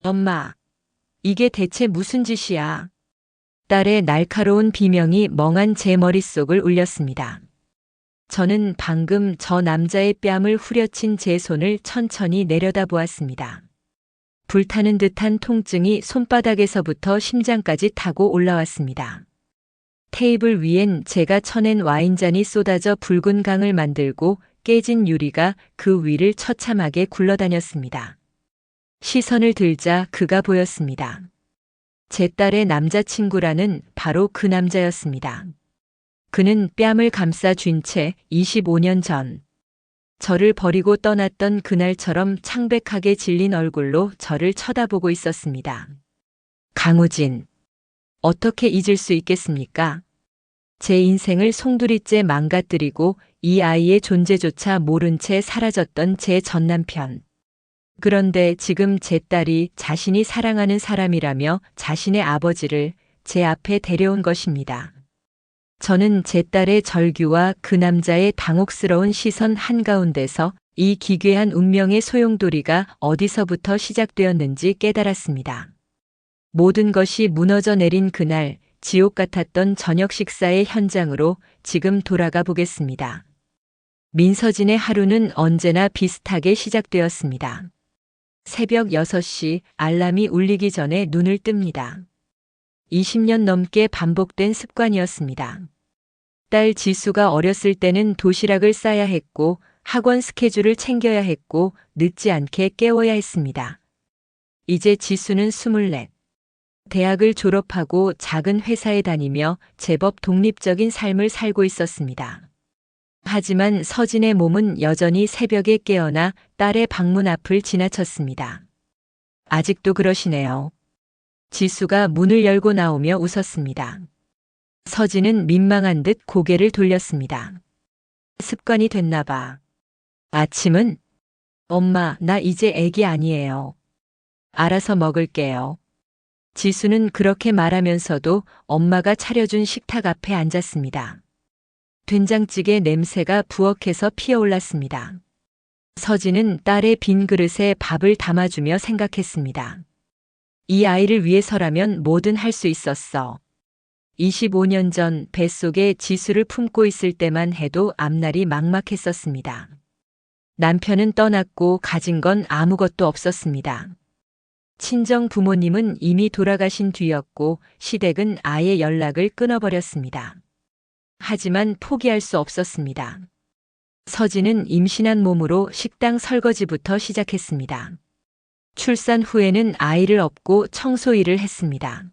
엄마, 이게 대체 무슨 짓이야? 딸의 날카로운 비명이 멍한 제 머릿속을 울렸습니다. 저는 방금 저 남자의 뺨을 후려친 제 손을 천천히 내려다보았습니다. 불타는 듯한 통증이 손바닥에서부터 심장까지 타고 올라왔습니다. 테이블 위엔 제가 쳐낸 와인잔이 쏟아져 붉은 강을 만들고 깨진 유리가 그 위를 처참하게 굴러다녔습니다. 시선을 들자 그가 보였습니다. 제 딸의 남자친구라는 바로 그 남자였습니다. 그는 뺨을 감싸 쥔 채 25년 전 저를 버리고 떠났던 그날처럼 창백하게 질린 얼굴로 저를 쳐다보고 있었습니다. 강우진, 어떻게 잊을 수 있겠습니까? 제 인생을 송두리째 망가뜨리고 이 아이의 존재조차 모른 채 사라졌던 제 전남편. 그런데 지금 제 딸이 자신이 사랑하는 사람이라며 자신의 아버지를 제 앞에 데려온 것입니다. 저는 제 딸의 절규와 그 남자의 당혹스러운 시선 한가운데서 이 기괴한 운명의 소용돌이가 어디서부터 시작되었는지 깨달았습니다. 모든 것이 무너져 내린 그날 지옥 같았던 저녁 식사의 현장으로 지금 돌아가 보겠습니다. 민서진의 하루는 언제나 비슷하게 시작되었습니다. 새벽 6시 알람이 울리기 전에 눈을 뜹니다. 20년 넘게 반복된 습관이었습니다. 딸 지수가 어렸을 때는 도시락을 싸야 했고 학원 스케줄을 챙겨야 했고 늦지 않게 깨워야 했습니다. 이제 지수는 24. 대학을 졸업하고 작은 회사에 다니며 제법 독립적인 삶을 살고 있었습니다. 하지만 서진의 몸은 여전히 새벽에 깨어나 딸의 방문 앞을 지나쳤습니다. 아직도 그러시네요. 지수가 문을 열고 나오며 웃었습니다. 서진은 민망한 듯 고개를 돌렸습니다. 습관이 됐나 봐. 아침은? 엄마, 나 이제 애기 아니에요. 알아서 먹을게요. 지수는 그렇게 말하면서도 엄마가 차려준 식탁 앞에 앉았습니다. 된장찌개 냄새가 부엌에서 피어올랐습니다. 서진은 딸의 빈 그릇에 밥을 담아주며 생각했습니다. 이 아이를 위해서라면 뭐든 할 수 있었어. 25년 전 뱃속에 지수를 품고 있을 때만 해도 앞날이 막막했었습니다. 남편은 떠났고 가진 건 아무것도 없었습니다. 친정 부모님은 이미 돌아가신 뒤였고 시댁은 아예 연락을 끊어버렸습니다. 하지만 포기할 수 없었습니다. 서진은 임신한 몸으로 식당 설거지부터 시작했습니다. 출산 후에는 아이를 업고 청소 일을 했습니다.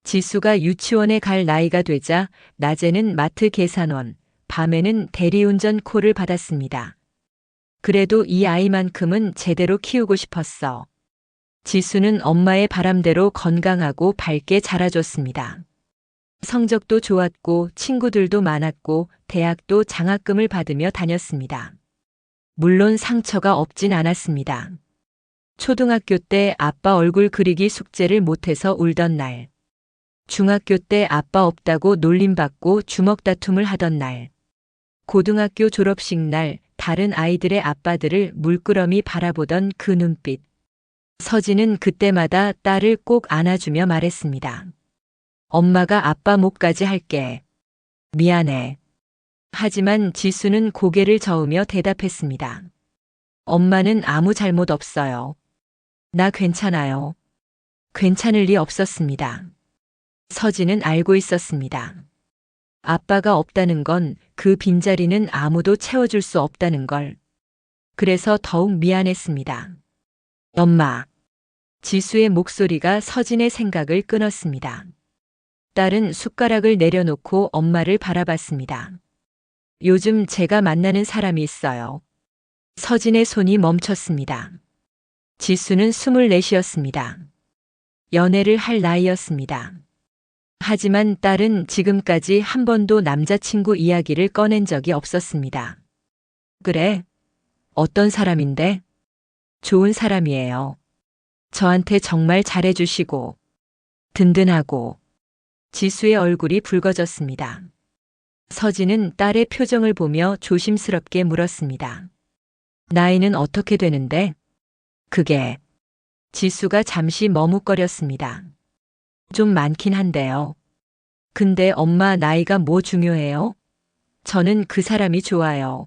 지수가 유치원에 갈 나이가 되자 낮에는 마트 계산원, 밤에는 대리운전 콜을 받았습니다. 그래도 이 아이만큼은 제대로 키우고 싶었어. 지수는 엄마의 바람대로 건강하고 밝게 자라줬습니다. 성적도 좋았고 친구들도 많았고 대학도 장학금을 받으며 다녔습니다. 물론 상처가 없진 않았습니다. 초등학교 때 아빠 얼굴 그리기 숙제를 못해서 울던 날. 중학교 때 아빠 없다고 놀림받고 주먹 다툼을 하던 날. 고등학교 졸업식 날 다른 아이들의 아빠들을 물끄러미 바라보던 그 눈빛. 서진은 그때마다 딸을 꼭 안아주며 말했습니다. 엄마가 아빠 목까지 할게. 미안해. 하지만 지수는 고개를 저으며 대답했습니다. 엄마는 아무 잘못 없어요. 나 괜찮아요. 괜찮을 리 없었습니다. 서진은 알고 있었습니다. 아빠가 없다는 건 그 빈자리는 아무도 채워줄 수 없다는 걸. 그래서 더욱 미안했습니다. 엄마. 지수의 목소리가 서진의 생각을 끊었습니다. 딸은 숟가락을 내려놓고 엄마를 바라봤습니다. 요즘 제가 만나는 사람이 있어요. 서진의 손이 멈췄습니다. 지수는 24이었습니다. 연애를 할 나이였습니다. 하지만 딸은 지금까지 한 번도 남자친구 이야기를 꺼낸 적이 없었습니다. 그래? 어떤 사람인데? 좋은 사람이에요. 저한테 정말 잘해주시고, 든든하고. 지수의 얼굴이 붉어졌습니다. 서진은 딸의 표정을 보며 조심스럽게 물었습니다. 나이는 어떻게 되는데? 그게 지수가 잠시 머뭇거렸습니다. 좀 많긴 한데요. 근데 엄마 나이가 뭐 중요해요? 저는 그 사람이 좋아요.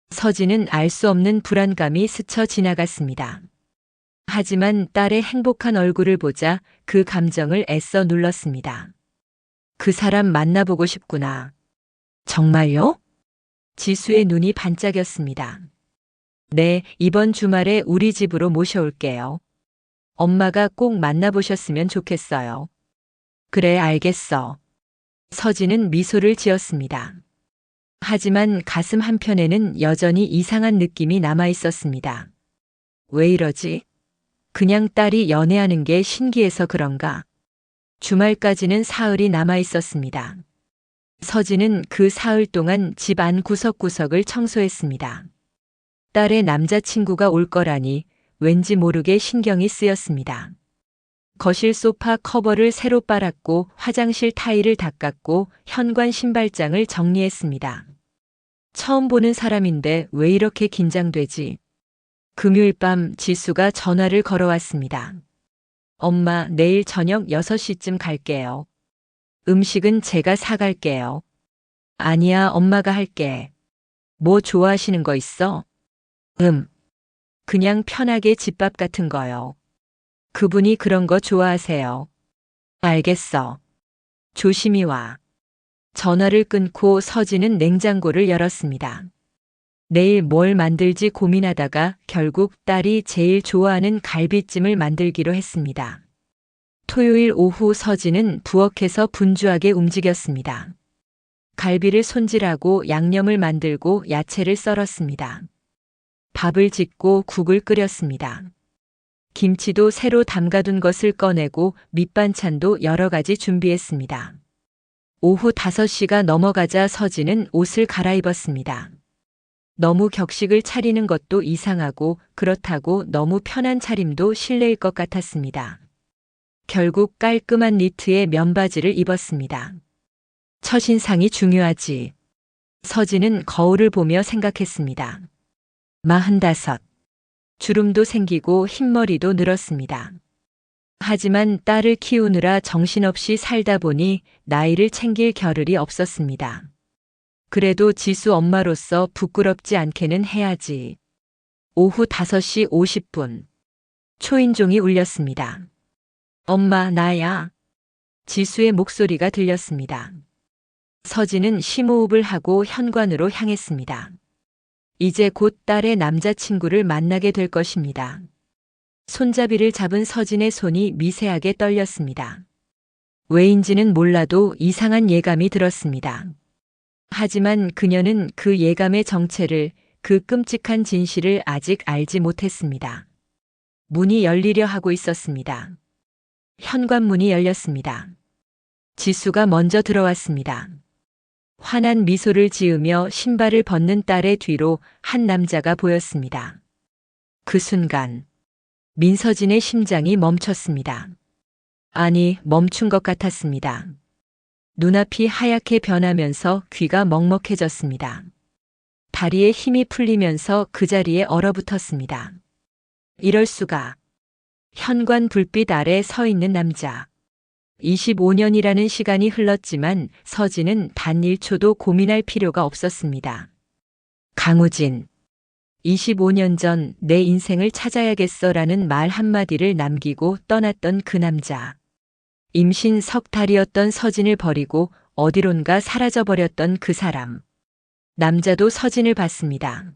서진은 알 수 없는 불안감이 스쳐 지나갔습니다. 하지만 딸의 행복한 얼굴을 보자 그 감정을 애써 눌렀습니다. 그 사람 만나보고 싶구나. 정말요? 지수의 눈이 반짝였습니다. 네, 이번 주말에 우리 집으로 모셔올게요. 엄마가 꼭 만나보셨으면 좋겠어요. 그래, 알겠어. 서진은 미소를 지었습니다. 하지만 가슴 한편에는 여전히 이상한 느낌이 남아 있었습니다. 왜 이러지? 그냥 딸이 연애하는 게 신기해서 그런가? 주말까지는 사흘이 남아 있었습니다. 서진은 그 사흘 동안 집 안 구석구석을 청소했습니다. 딸의 남자친구가 올 거라니 왠지 모르게 신경이 쓰였습니다. 거실 소파 커버를 새로 빨았고 화장실 타일을 닦았고 현관 신발장을 정리했습니다. 처음 보는 사람인데 왜 이렇게 긴장되지? 금요일 밤 지수가 전화를 걸어왔습니다. 엄마, 내일 저녁 6시쯤 갈게요. 음식은 제가 사갈게요. 아니야, 엄마가 할게. 뭐 좋아하시는 거 있어? 그냥 편하게 집밥 같은 거요. 그분이 그런 거 좋아하세요. 알겠어. 조심히 와. 전화를 끊고 서진은 냉장고를 열었습니다. 내일 뭘 만들지 고민하다가 결국 딸이 제일 좋아하는 갈비찜을 만들기로 했습니다. 토요일 오후 서진은 부엌에서 분주하게 움직였습니다. 갈비를 손질하고 양념을 만들고 야채를 썰었습니다. 밥을 짓고 국을 끓였습니다. 김치도 새로 담가둔 것을 꺼내고 밑반찬도 여러 가지 준비했습니다. 오후 5시가 넘어가자 서진은 옷을 갈아입었습니다. 너무 격식을 차리는 것도 이상하고 그렇다고 너무 편한 차림도 실례일 것 같았습니다. 결국 깔끔한 니트에 면바지를 입었습니다. 첫인상이 중요하지. 서진은 거울을 보며 생각했습니다. 45. 주름도 생기고 흰머리도 늘었습니다. 하지만 딸을 키우느라 정신없이 살다 보니 나이를 챙길 겨를이 없었습니다. 그래도 지수 엄마로서 부끄럽지 않게는 해야지. 오후 5시 50분. 초인종이 울렸습니다. 엄마, 나야. 지수의 목소리가 들렸습니다. 서진은 심호흡을 하고 현관으로 향했습니다. 이제 곧 딸의 남자친구를 만나게 될 것입니다. 손잡이를 잡은 서진의 손이 미세하게 떨렸습니다. 왜인지는 몰라도 이상한 예감이 들었습니다. 하지만 그녀는 그 예감의 정체를, 그 끔찍한 진실을 아직 알지 못했습니다. 문이 열리려 하고 있었습니다. 현관문이 열렸습니다. 지수가 먼저 들어왔습니다. 환한 미소를 지으며 신발을 벗는 딸의 뒤로 한 남자가 보였습니다. 그 순간 민서진의 심장이 멈췄습니다. 아니, 멈춘 것 같았습니다. 눈앞이 하얗게 변하면서 귀가 먹먹해졌습니다. 다리에 힘이 풀리면서 그 자리에 얼어붙었습니다. 이럴 수가. 현관 불빛 아래 서 있는 남자. 25년이라는 시간이 흘렀지만 서진은 단 1초도 고민할 필요가 없었습니다. 강우진. 25년 전 내 인생을 찾아야겠어라는 말 한마디를 남기고 떠났던 그 남자. 임신 석 달이었던 서진을 버리고 어디론가 사라져버렸던 그 사람. 남자도 서진을 봤습니다.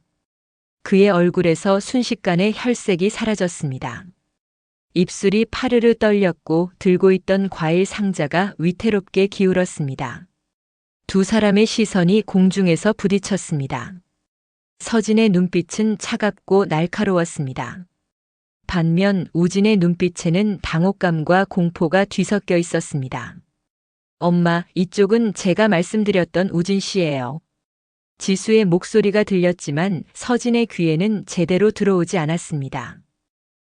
그의 얼굴에서 순식간에 혈색이 사라졌습니다. 입술이 파르르 떨렸고 들고 있던 과일 상자가 위태롭게 기울었습니다. 두 사람의 시선이 공중에서 부딪혔습니다. 서진의 눈빛은 차갑고 날카로웠습니다. 반면 우진의 눈빛에는 당혹감과 공포가 뒤섞여 있었습니다. 엄마, 이쪽은 제가 말씀드렸던 우진 씨예요. 지수의 목소리가 들렸지만 서진의 귀에는 제대로 들어오지 않았습니다.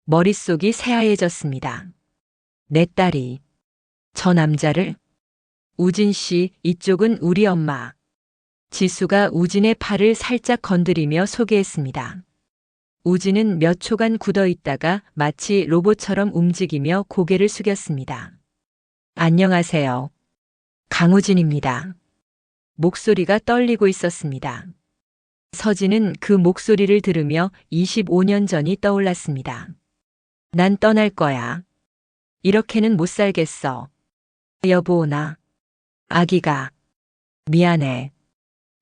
머릿속이 새하얘졌습니다. 내 딸이 저 남자를? 우진 씨, 이쪽은 우리 엄마. 지수가 우진의 팔을 살짝 건드리며 소개했습니다. 우진은 몇 초간 굳어 있다가 마치 로봇처럼 움직이며 고개를 숙였습니다. 안녕하세요. 강우진입니다. 목소리가 떨리고 있었습니다. 서진은 그 목소리를 들으며 25년 전이 떠올랐습니다. 난 떠날 거야. 이렇게는 못 살겠어. 여보, 나 아기가 미안해.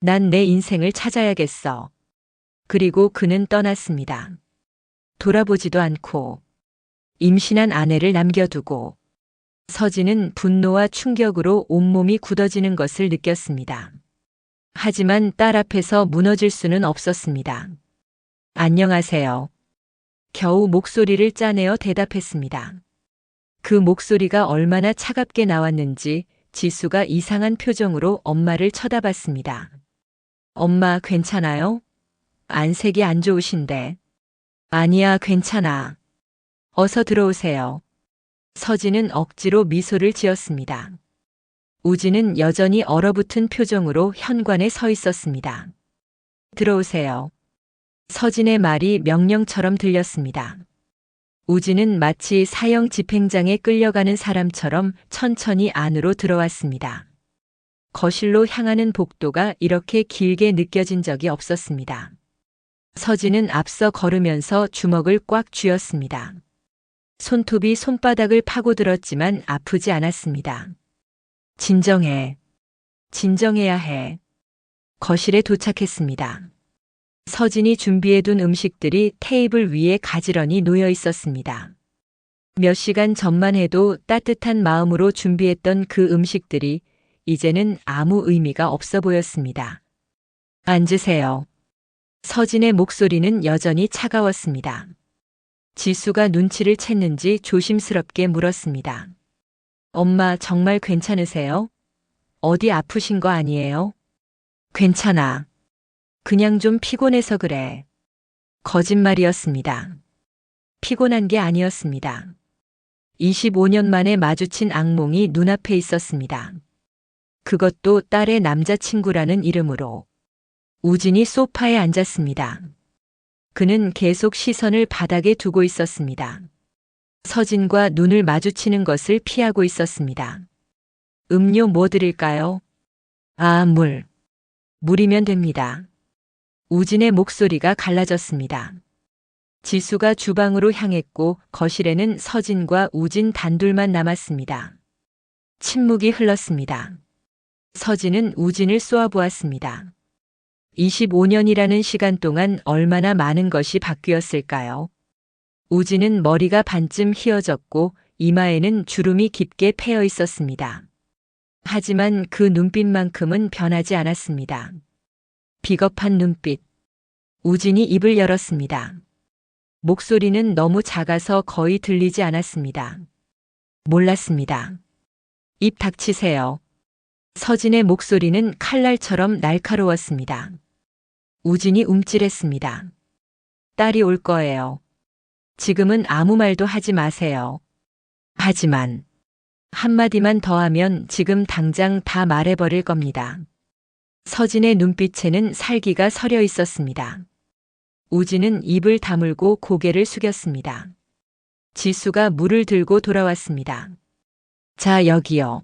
난 내 인생을 찾아야겠어. 그리고 그는 떠났습니다. 돌아보지도 않고 임신한 아내를 남겨두고 서진은 분노와 충격으로 온몸이 굳어지는 것을 느꼈습니다. 하지만 딸 앞에서 무너질 수는 없었습니다. 안녕하세요. 겨우 목소리를 짜내어 대답했습니다. 그 목소리가 얼마나 차갑게 나왔는지 지수가 이상한 표정으로 엄마를 쳐다봤습니다. 엄마 괜찮아요? 안색이 안 좋으신데. 아니야, 괜찮아. 어서 들어오세요. 서진은 억지로 미소를 지었습니다. 우진은 여전히 얼어붙은 표정으로 현관에 서 있었습니다. 들어오세요. 서진의 말이 명령처럼 들렸습니다. 우진은 마치 사형 집행장에 끌려가는 사람처럼 천천히 안으로 들어왔습니다. 거실로 향하는 복도가 이렇게 길게 느껴진 적이 없었습니다. 서진은 앞서 걸으면서 주먹을 꽉 쥐었습니다. 손톱이 손바닥을 파고들었지만 아프지 않았습니다. 진정해. 진정해야 해. 거실에 도착했습니다. 서진이 준비해둔 음식들이 테이블 위에 가지런히 놓여 있었습니다. 몇 시간 전만 해도 따뜻한 마음으로 준비했던 그 음식들이 이제는 아무 의미가 없어 보였습니다. 앉으세요. 서진의 목소리는 여전히 차가웠습니다. 지수가 눈치를 챘는지 조심스럽게 물었습니다. 엄마 정말 괜찮으세요? 어디 아프신 거 아니에요? 괜찮아. 그냥 좀 피곤해서 그래. 거짓말이었습니다. 피곤한 게 아니었습니다. 25년 만에 마주친 악몽이 눈앞에 있었습니다. 그것도 딸의 남자친구라는 이름으로. 우진이 소파에 앉았습니다. 그는 계속 시선을 바닥에 두고 있었습니다. 서진과 눈을 마주치는 것을 피하고 있었습니다. 음료 뭐 드릴까요? 아, 물. 물이면 됩니다. 우진의 목소리가 갈라졌습니다. 지수가 주방으로 향했고 거실에는 서진과 우진 단둘만 남았습니다. 침묵이 흘렀습니다. 서진은 우진을 쏘아보았습니다. 25년이라는 시간 동안 얼마나 많은 것이 바뀌었을까요? 우진은 머리가 반쯤 휘어졌고 이마에는 주름이 깊게 패여 있었습니다. 하지만 그 눈빛만큼은 변하지 않았습니다. 비겁한 눈빛. 우진이 입을 열었습니다. 목소리는 너무 작아서 거의 들리지 않았습니다. 몰랐습니다. 입 닥치세요. 서진의 목소리는 칼날처럼 날카로웠습니다. 우진이 움찔했습니다. 딸이 올 거예요. 지금은 아무 말도 하지 마세요. 하지만 한마디만 더 하면 지금 당장 다 말해버릴 겁니다. 서진의 눈빛에는 살기가 서려 있었습니다. 우진은 입을 다물고 고개를 숙였습니다. 지수가 물을 들고 돌아왔습니다. 자, 여기요.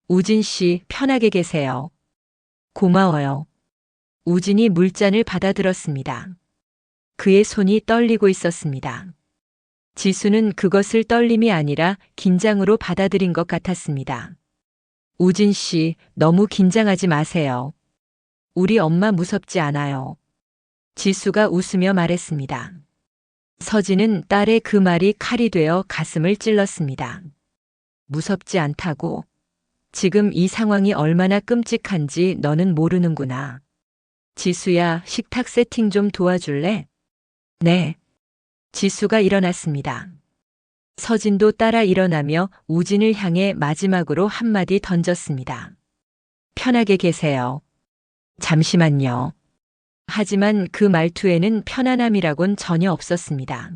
우진 씨, 편하게 계세요. 고마워요. 우진이 물잔을 받아들었습니다. 그의 손이 떨리고 있었습니다. 지수는 그것을 떨림이 아니라 긴장으로 받아들인 것 같았습니다. 우진 씨, 너무 긴장하지 마세요. 우리 엄마 무섭지 않아요. 지수가 웃으며 말했습니다. 서진은 딸의 그 말이 칼이 되어 가슴을 찔렀습니다. 무섭지 않다고? 지금 이 상황이 얼마나 끔찍한지 너는 모르는구나. 지수야, 식탁 세팅 좀 도와줄래? 네. 지수가 일어났습니다. 서진도 따라 일어나며 우진을 향해 마지막으로 한마디 던졌습니다. 편하게 계세요. 잠시만요. 하지만 그 말투에는 편안함이라곤 전혀 없었습니다.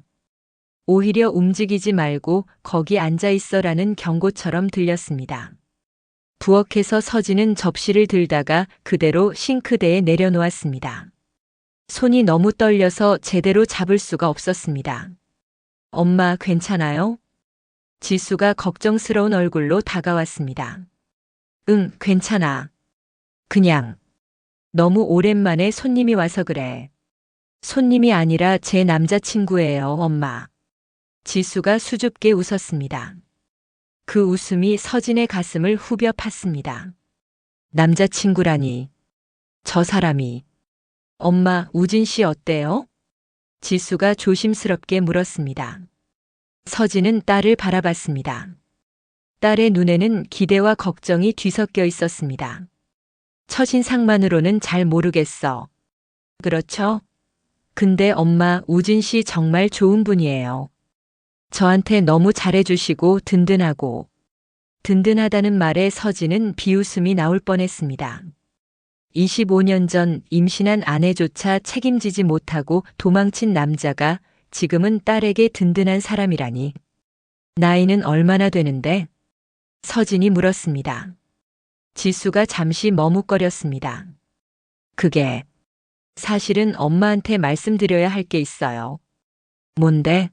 오히려 움직이지 말고 거기 앉아 있어라는 경고처럼 들렸습니다. 부엌에서 서진은 접시를 들다가 그대로 싱크대에 내려놓았습니다. 손이 너무 떨려서 제대로 잡을 수가 없었습니다. 엄마 괜찮아요? 지수가 걱정스러운 얼굴로 다가왔습니다. 응, 괜찮아. 그냥 너무 오랜만에 손님이 와서 그래. 손님이 아니라 제 남자친구예요, 엄마. 지수가 수줍게 웃었습니다. 그 웃음이 서진의 가슴을 후벼 팠습니다. 남자친구라니. 저 사람이. 엄마, 우진 씨 어때요? 지수가 조심스럽게 물었습니다. 서진은 딸을 바라봤습니다. 딸의 눈에는 기대와 걱정이 뒤섞여 있었습니다. 첫인상만으로는 잘 모르겠어. 그렇죠? 근데 엄마, 우진 씨 정말 좋은 분이에요. 저한테 너무 잘해주시고 든든하고. 든든하다는 말에 서진은 비웃음이 나올 뻔했습니다. 25년 전 임신한 아내조차 책임지지 못하고 도망친 남자가 지금은 딸에게 든든한 사람이라니. 나이는 얼마나 되는데? 서진이 물었습니다. 지수가 잠시 머뭇거렸습니다. 그게 사실은 엄마한테 말씀드려야 할 게 있어요. 뭔데?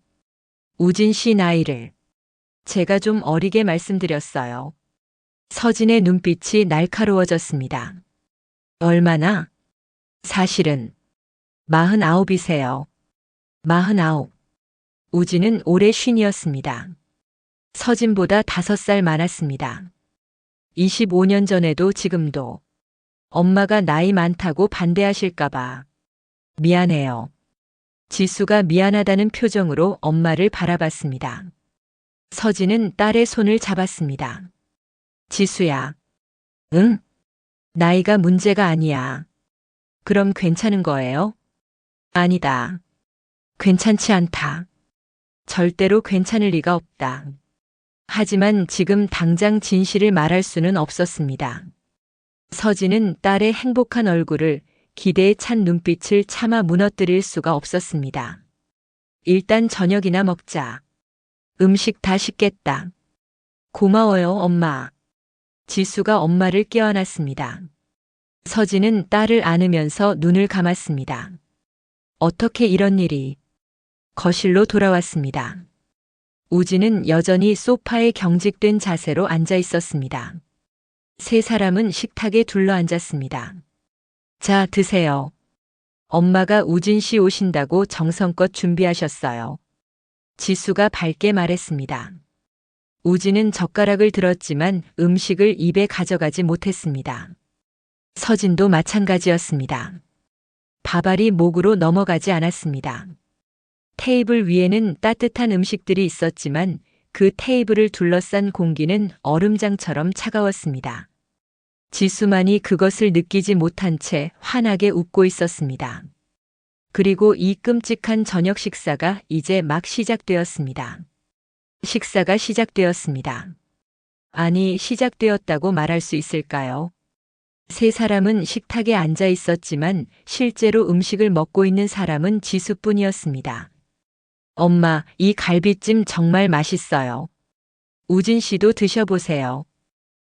우진 씨 나이를 제가 좀 어리게 말씀드렸어요. 서진의 눈빛이 날카로워졌습니다. 얼마나? 사실은 49이세요. 49. 우진은 올해 50이었습니다. 서진보다 5살 많았습니다. 25년 전에도 지금도 엄마가 나이 많다고 반대하실까봐. 미안해요. 지수가 미안하다는 표정으로 엄마를 바라봤습니다. 서진은 딸의 손을 잡았습니다. 지수야. 응? 나이가 문제가 아니야. 그럼 괜찮은 거예요? 아니다. 괜찮지 않다. 절대로 괜찮을 리가 없다. 하지만 지금 당장 진실을 말할 수는 없었습니다. 서진은 딸의 행복한 얼굴을 기대에 찬 눈빛을 차마 무너뜨릴 수가 없었습니다. 일단 저녁이나 먹자. 음식 다 식겠다. 고마워요, 엄마. 지수가 엄마를 껴안았습니다. 서진은 딸을 안으면서 눈을 감았습니다. 어떻게 이런 일이? 거실로 돌아왔습니다. 우진은 여전히 소파에 경직된 자세로 앉아 있었습니다. 세 사람은 식탁에 둘러앉았습니다. 자, 드세요. 엄마가 우진 씨 오신다고 정성껏 준비하셨어요. 지수가 밝게 말했습니다. 우진은 젓가락을 들었지만 음식을 입에 가져가지 못했습니다. 서진도 마찬가지였습니다. 밥알이 목으로 넘어가지 않았습니다. 테이블 위에는 따뜻한 음식들이 있었지만 그 테이블을 둘러싼 공기는 얼음장처럼 차가웠습니다. 지수만이 그것을 느끼지 못한 채 환하게 웃고 있었습니다. 그리고 이 끔찍한 저녁 식사가 이제 막 시작되었습니다. 식사가 시작되었습니다. 아니, 시작되었다고 말할 수 있을까요? 세 사람은 식탁에 앉아 있었지만 실제로 음식을 먹고 있는 사람은 지수뿐이었습니다. 엄마, 이 갈비찜 정말 맛있어요. 우진 씨도 드셔보세요.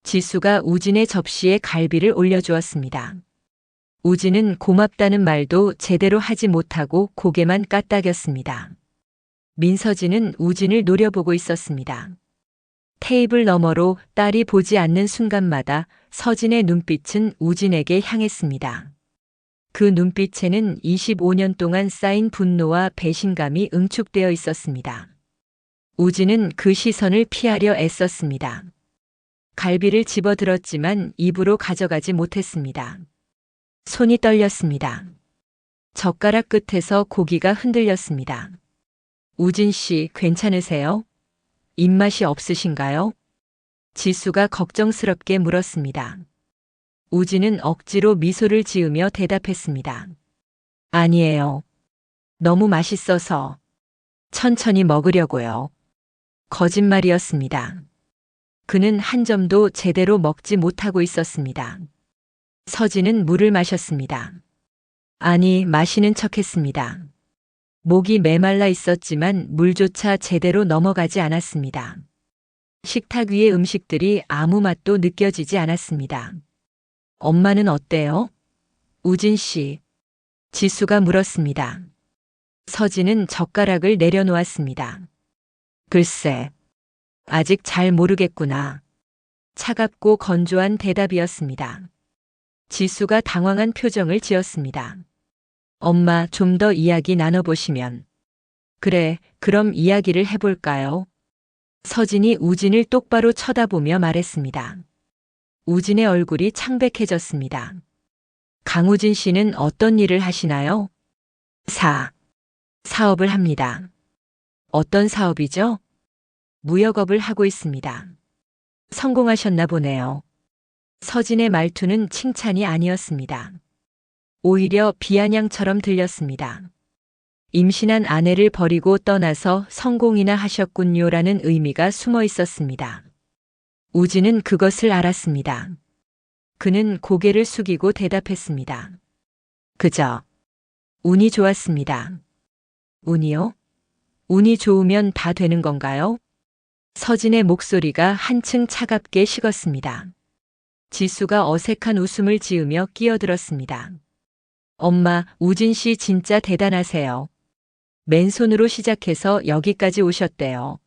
지수가 우진의 접시에 갈비를 올려주었습니다. 우진은 고맙다는 말도 제대로 하지 못하고 고개만 까딱였습니다. 민서진은 우진을 노려보고 있었습니다. 테이블 너머로 딸이 보지 않는 순간마다 서진의 눈빛은 우진에게 향했습니다. 그 눈빛에는 25년 동안 쌓인 분노와 배신감이 응축되어 있었습니다. 우진은 그 시선을 피하려 애썼습니다. 갈비를 집어들었지만 입으로 가져가지 못했습니다. 손이 떨렸습니다. 젓가락 끝에서 고기가 흔들렸습니다. 우진 씨, 괜찮으세요? 입맛이 없으신가요? 지수가 걱정스럽게 물었습니다. 우진은 억지로 미소를 지으며 대답했습니다. 아니에요. 너무 맛있어서 천천히 먹으려고요. 거짓말이었습니다. 그는 한 점도 제대로 먹지 못하고 있었습니다. 서진은 물을 마셨습니다. 아니, 마시는 척했습니다. 목이 메말라 있었지만 물조차 제대로 넘어가지 않았습니다. 식탁 위의 음식들이 아무 맛도 느껴지지 않았습니다. 엄마는 어때요? 우진 씨. 지수가 물었습니다. 서진은 젓가락을 내려놓았습니다. 글쎄, 아직 잘 모르겠구나. 차갑고 건조한 대답이었습니다. 지수가 당황한 표정을 지었습니다. 엄마, 좀 더 이야기 나눠보시면. 그래, 그럼 이야기를 해볼까요? 서진이 우진을 똑바로 쳐다보며 말했습니다. 우진의 얼굴이 창백해졌습니다. 강우진 씨는 어떤 일을 하시나요? 사업을 합니다. 어떤 사업이죠? 무역업을 하고 있습니다. 성공하셨나 보네요. 서진의 말투는 칭찬이 아니었습니다. 오히려 비아냥처럼 들렸습니다. 임신한 아내를 버리고 떠나서 성공이나 하셨군요라는 의미가 숨어 있었습니다. 우진은 그것을 알았습니다. 그는 고개를 숙이고 대답했습니다. 그저 운이 좋았습니다. 운이요? 운이 좋으면 다 되는 건가요? 서진의 목소리가 한층 차갑게 식었습니다. 지수가 어색한 웃음을 지으며 끼어들었습니다. 엄마, 우진 씨 진짜 대단하세요. 맨손으로 시작해서 여기까지 오셨대요.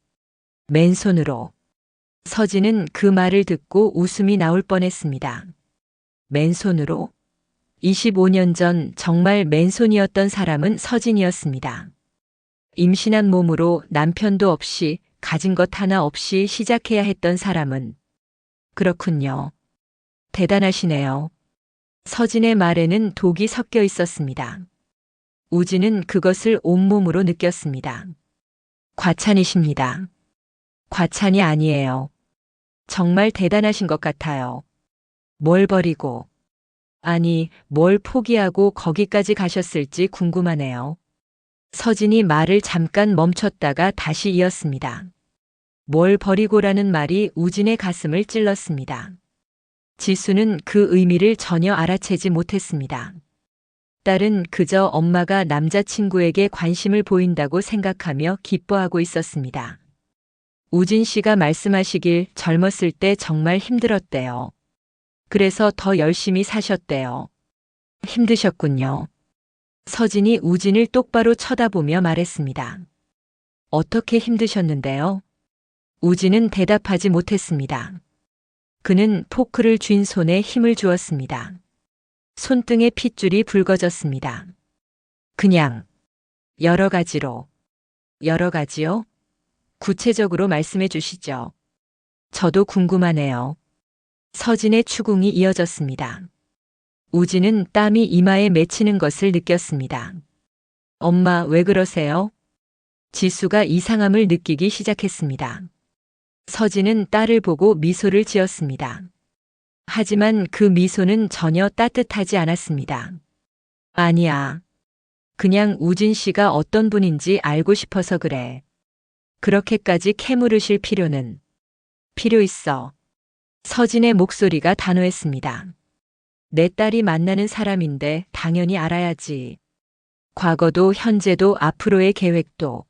맨손으로. 서진은 그 말을 듣고 웃음이 나올 뻔했습니다. 맨손으로? 25년 전 정말 맨손이었던 사람은 서진이었습니다. 임신한 몸으로 남편도 없이 가진 것 하나 없이 시작해야 했던 사람은. 그렇군요. 대단하시네요. 서진의 말에는 독이 섞여 있었습니다. 우진은 그것을 온몸으로 느꼈습니다. 과찬이십니다. 과찬이 아니에요. 정말 대단하신 것 같아요. 뭘 버리고, 아니, 뭘 포기하고 거기까지 가셨을지 궁금하네요. 서진이 말을 잠깐 멈췄다가 다시 이었습니다. 뭘 버리고라는 말이 우진의 가슴을 찔렀습니다. 지수는 그 의미를 전혀 알아채지 못했습니다. 딸은 그저 엄마가 남자친구에게 관심을 보인다고 생각하며 기뻐하고 있었습니다. 우진 씨가 말씀하시길 젊었을 때 정말 힘들었대요. 그래서 더 열심히 사셨대요. 힘드셨군요. 서진이 우진을 똑바로 쳐다보며 말했습니다. 어떻게 힘드셨는데요? 우진은 대답하지 못했습니다. 그는 포크를 쥔 손에 힘을 주었습니다. 손등의 핏줄이 붉어졌습니다. 그냥 여러 가지로. 여러 가지요? 구체적으로 말씀해 주시죠. 저도 궁금하네요. 서진의 추궁이 이어졌습니다. 우진은 땀이 이마에 맺히는 것을 느꼈습니다. 엄마, 왜 그러세요? 지수가 이상함을 느끼기 시작했습니다. 서진은 딸을 보고 미소를 지었습니다. 하지만 그 미소는 전혀 따뜻하지 않았습니다. 아니야. 그냥 우진 씨가 어떤 분인지 알고 싶어서 그래. 그렇게까지 캐물으실 필요는. 필요 있어. 서진의 목소리가 단호했습니다. 내 딸이 만나는 사람인데 당연히 알아야지. 과거도 현재도 앞으로의 계획도.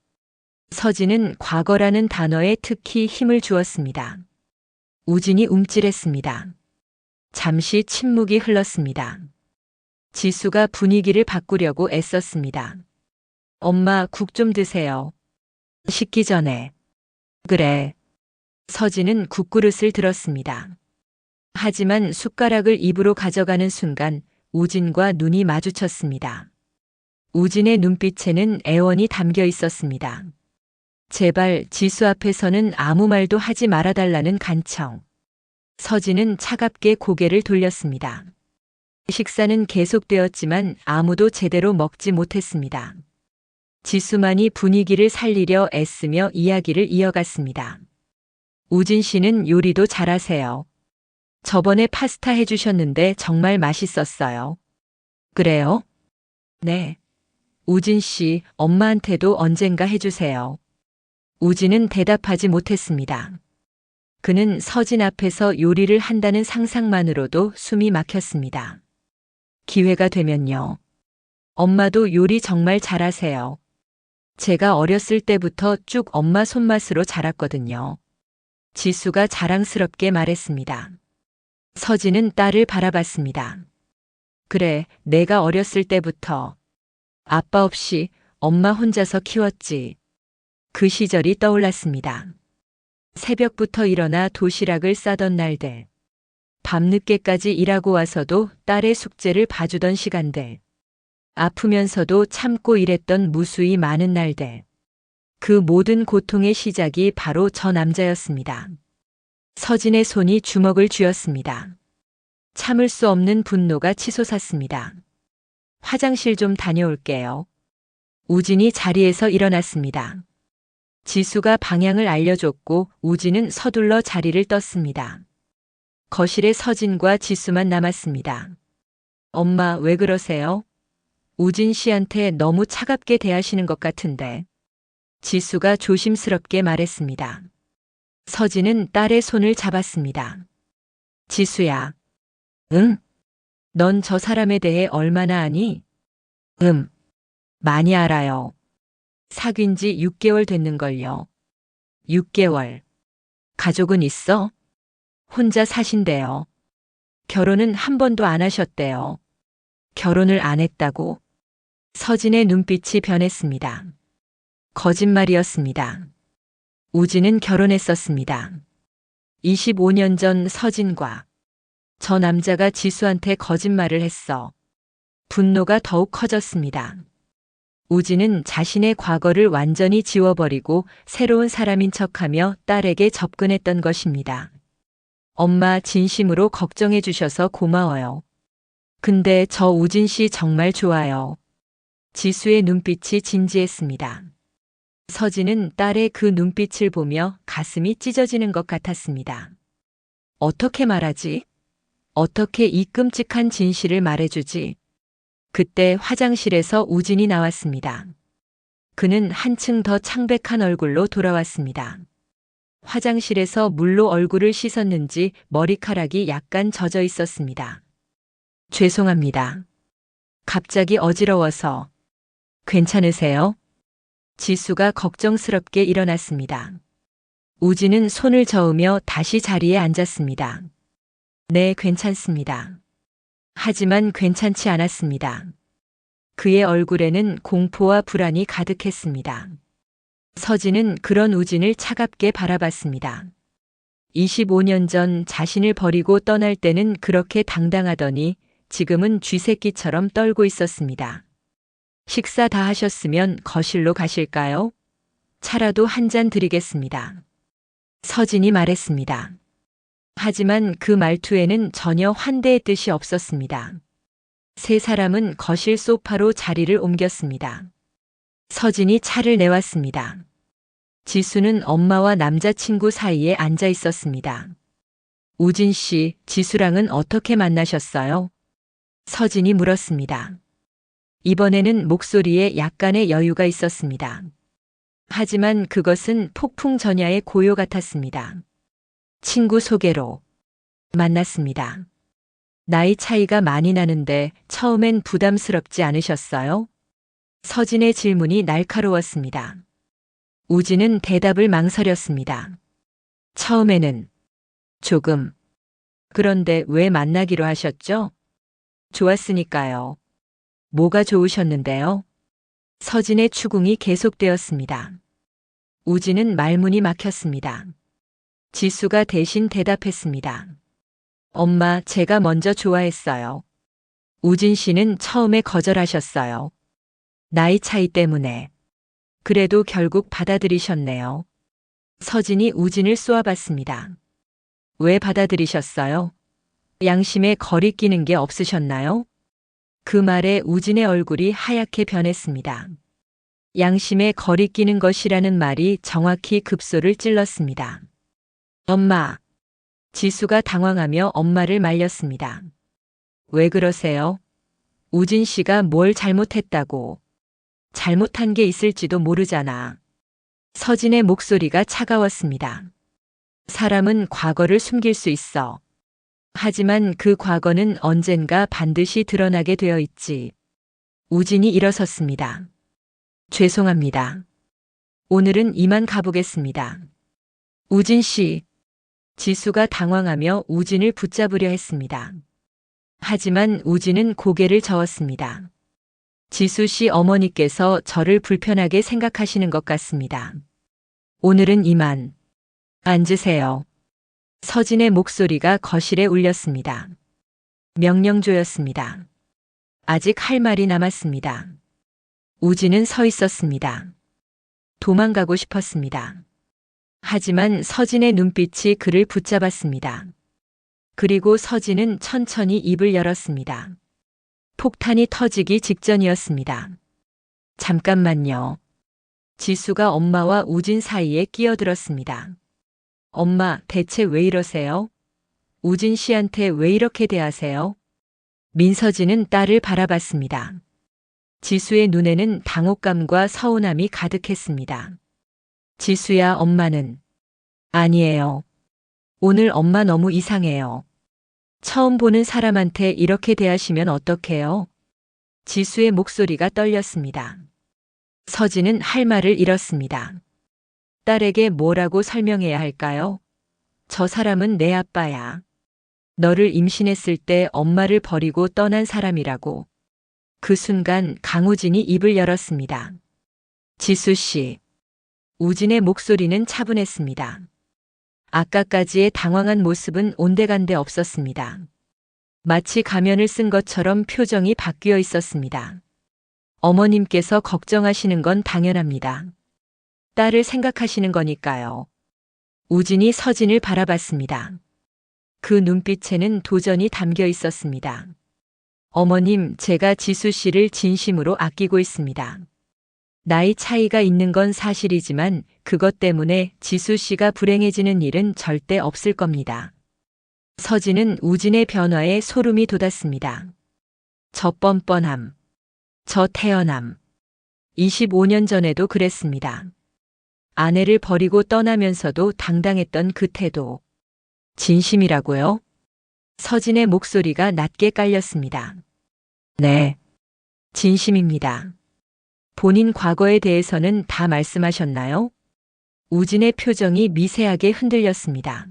서진은 과거라는 단어에 특히 힘을 주었습니다. 우진이 움찔했습니다. 잠시 침묵이 흘렀습니다. 지수가 분위기를 바꾸려고 애썼습니다. 엄마, 국 좀 드세요. 식기 전에. 그래. 서진은 국그릇을 들었습니다. 하지만 숟가락을 입으로 가져가는 순간 우진과 눈이 마주쳤습니다. 우진의 눈빛에는 애원이 담겨 있었습니다. 제발 지수 앞에서는 아무 말도 하지 말아달라는 간청. 서진은 차갑게 고개를 돌렸습니다. 식사는 계속되었지만 아무도 제대로 먹지 못했습니다. 지수만이 분위기를 살리려 애쓰며 이야기를 이어갔습니다. 우진 씨는 요리도 잘하세요. 저번에 파스타 해주셨는데 정말 맛있었어요. 그래요? 네. 우진 씨, 엄마한테도 언젠가 해주세요. 우진은 대답하지 못했습니다. 그는 서진 앞에서 요리를 한다는 상상만으로도 숨이 막혔습니다. 기회가 되면요. 엄마도 요리 정말 잘하세요. 제가 어렸을 때부터 쭉 엄마 손맛으로 자랐거든요. 지수가 자랑스럽게 말했습니다. 서진은 딸을 바라봤습니다. 그래, 내가 어렸을 때부터 아빠 없이 엄마 혼자서 키웠지. 그 시절이 떠올랐습니다. 새벽부터 일어나 도시락을 싸던 날들. 밤늦게까지 일하고 와서도 딸의 숙제를 봐주던 시간들. 아프면서도 참고 일했던 무수히 많은 날들. 그 모든 고통의 시작이 바로 저 남자였습니다. 서진의 손이 주먹을 쥐었습니다. 참을 수 없는 분노가 치솟았습니다. 화장실 좀 다녀올게요. 우진이 자리에서 일어났습니다. 지수가 방향을 알려줬고 우진은 서둘러 자리를 떴습니다. 거실에 서진과 지수만 남았습니다. 엄마, 왜 그러세요? 우진 씨한테 너무 차갑게 대하시는 것 같은데. 지수가 조심스럽게 말했습니다. 서진은 딸의 손을 잡았습니다. 지수야. 응? 넌 저 사람에 대해 얼마나 아니? 많이 알아요. 사귄 지 6개월 됐는걸요. 6개월. 가족은 있어? 혼자 사신대요. 결혼은 한 번도 안 하셨대요. 결혼을 안 했다고? 서진의 눈빛이 변했습니다. 거짓말이었습니다. 우진은 결혼했었습니다. 25년 전 서진과 저 남자가 지수한테 거짓말을 했어. 분노가 더욱 커졌습니다. 우진은 자신의 과거를 완전히 지워버리고 새로운 사람인 척하며 딸에게 접근했던 것입니다. 엄마, 진심으로 걱정해 주셔서 고마워요. 근데 저 우진 씨 정말 좋아요. 지수의 눈빛이 진지했습니다. 서진은 딸의 그 눈빛을 보며 가슴이 찢어지는 것 같았습니다. 어떻게 말하지? 어떻게 이 끔찍한 진실을 말해주지? 그때 화장실에서 우진이 나왔습니다. 그는 한층 더 창백한 얼굴로 돌아왔습니다. 화장실에서 물로 얼굴을 씻었는지 머리카락이 약간 젖어 있었습니다. 죄송합니다. 갑자기 어지러워서. 괜찮으세요? 지수가 걱정스럽게 일어났습니다. 우진은 손을 저으며 다시 자리에 앉았습니다. 네, 괜찮습니다. 하지만 괜찮지 않았습니다. 그의 얼굴에는 공포와 불안이 가득했습니다. 서진은 그런 우진을 차갑게 바라봤습니다. 25년 전 자신을 버리고 떠날 때는 그렇게 당당하더니 지금은 쥐새끼처럼 떨고 있었습니다. 식사 다 하셨으면 거실로 가실까요? 차라도 한 잔 드리겠습니다. 서진이 말했습니다. 하지만 그 말투에는 전혀 환대의 뜻이 없었습니다. 세 사람은 거실 소파로 자리를 옮겼습니다. 서진이 차를 내왔습니다. 지수는 엄마와 남자친구 사이에 앉아 있었습니다. 우진 씨, 지수랑은 어떻게 만나셨어요? 서진이 물었습니다. 이번에는 목소리에 약간의 여유가 있었습니다. 하지만 그것은 폭풍 전야의 고요 같았습니다. 친구 소개로 만났습니다. 나이 차이가 많이 나는데 처음엔 부담스럽지 않으셨어요? 서진의 질문이 날카로웠습니다. 우진은 대답을 망설였습니다. 처음에는 조금. 그런데 왜 만나기로 하셨죠? 좋았으니까요. 뭐가 좋으셨는데요? 서진의 추궁이 계속되었습니다. 우진은 말문이 막혔습니다. 지수가 대신 대답했습니다. 엄마, 제가 먼저 좋아했어요. 우진 씨는 처음에 거절하셨어요. 나이 차이 때문에. 그래도 결국 받아들이셨네요. 서진이 우진을 쏘아봤습니다. 왜 받아들이셨어요? 양심에 거리끼는 게 없으셨나요? 그 말에 우진의 얼굴이 하얗게 변했습니다. 양심에 거리끼는 것이라는 말이 정확히 급소를 찔렀습니다. 엄마. 지수가 당황하며 엄마를 말렸습니다. 왜 그러세요? 우진 씨가 뭘 잘못했다고. 잘못한 게 있을지도 모르잖아. 서진의 목소리가 차가웠습니다. 사람은 과거를 숨길 수 있어. 하지만 그 과거는 언젠가 반드시 드러나게 되어 있지. 우진이 일어섰습니다. 죄송합니다. 오늘은 이만 가보겠습니다. 우진 씨. 지수가 당황하며 우진을 붙잡으려 했습니다. 하지만 우진은 고개를 저었습니다. 지수 씨 어머니께서 저를 불편하게 생각하시는 것 같습니다. 오늘은 이만. 앉으세요. 서진의 목소리가 거실에 울렸습니다. 명령조였습니다. 아직 할 말이 남았습니다. 우진은 서 있었습니다. 도망가고 싶었습니다. 하지만 서진의 눈빛이 그를 붙잡았습니다. 그리고 서진은 천천히 입을 열었습니다. 폭탄이 터지기 직전이었습니다. 잠깐만요. 지수가 엄마와 우진 사이에 끼어들었습니다. 엄마, 대체 왜 이러세요? 우진 씨한테 왜 이렇게 대하세요? 민서진은 딸을 바라봤습니다. 지수의 눈에는 당혹감과 서운함이 가득했습니다. 지수야, 엄마는. 아니에요. 오늘 엄마 너무 이상해요. 처음 보는 사람한테 이렇게 대하시면 어떡해요? 지수의 목소리가 떨렸습니다. 서진은 할 말을 잃었습니다. 딸에게 뭐라고 설명해야 할까요? 저 사람은 내 아빠야. 너를 임신했을 때 엄마를 버리고 떠난 사람이라고. 그 순간 강우진이 입을 열었습니다. 지수 씨. 우진의 목소리는 차분했습니다. 아까까지의 당황한 모습은 온데간데 없었습니다. 마치 가면을 쓴 것처럼 표정이 바뀌어 있었습니다. 어머님께서 걱정하시는 건 당연합니다. 딸을 생각하시는 거니까요. 우진이 서진을 바라봤습니다. 그 눈빛에는 도전이 담겨 있었습니다. 어머님, 제가 지수 씨를 진심으로 아끼고 있습니다. 나이 차이가 있는 건 사실이지만 그것 때문에 지수 씨가 불행해지는 일은 절대 없을 겁니다. 서진은 우진의 변화에 소름이 돋았습니다. 저 뻔뻔함, 저 태연함. 25년 전에도 그랬습니다. 아내를 버리고 떠나면서도 당당했던 그 태도. 진심이라고요? 서진의 목소리가 낮게 깔렸습니다. 네, 진심입니다. 본인 과거에 대해서는 다 말씀하셨나요? 우진의 표정이 미세하게 흔들렸습니다.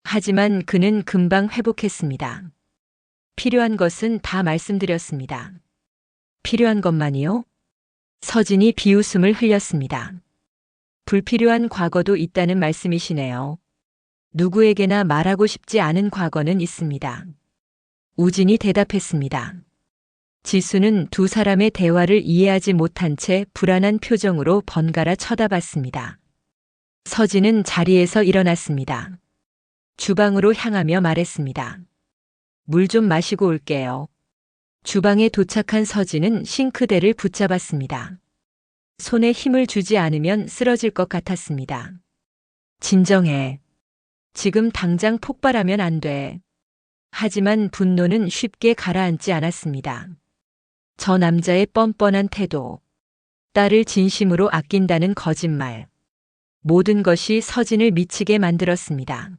하지만 그는 금방 회복했습니다. 필요한 것은 다 말씀드렸습니다. 필요한 것만이요? 서진이 비웃음을 흘렸습니다. 불필요한 과거도 있다는 말씀이시네요. 누구에게나 말하고 싶지 않은 과거는 있습니다. 우진이 대답했습니다. 지수는 두 사람의 대화를 이해하지 못한 채 불안한 표정으로 번갈아 쳐다봤습니다. 서진은 자리에서 일어났습니다. 주방으로 향하며 말했습니다. 물 좀 마시고 올게요. 주방에 도착한 서진은 싱크대를 붙잡았습니다. 손에 힘을 주지 않으면 쓰러질 것 같았습니다. 진정해. 지금 당장 폭발하면 안 돼. 하지만 분노는 쉽게 가라앉지 않았습니다. 저 남자의 뻔뻔한 태도, 딸을 진심으로 아낀다는 거짓말, 모든 것이 서진을 미치게 만들었습니다.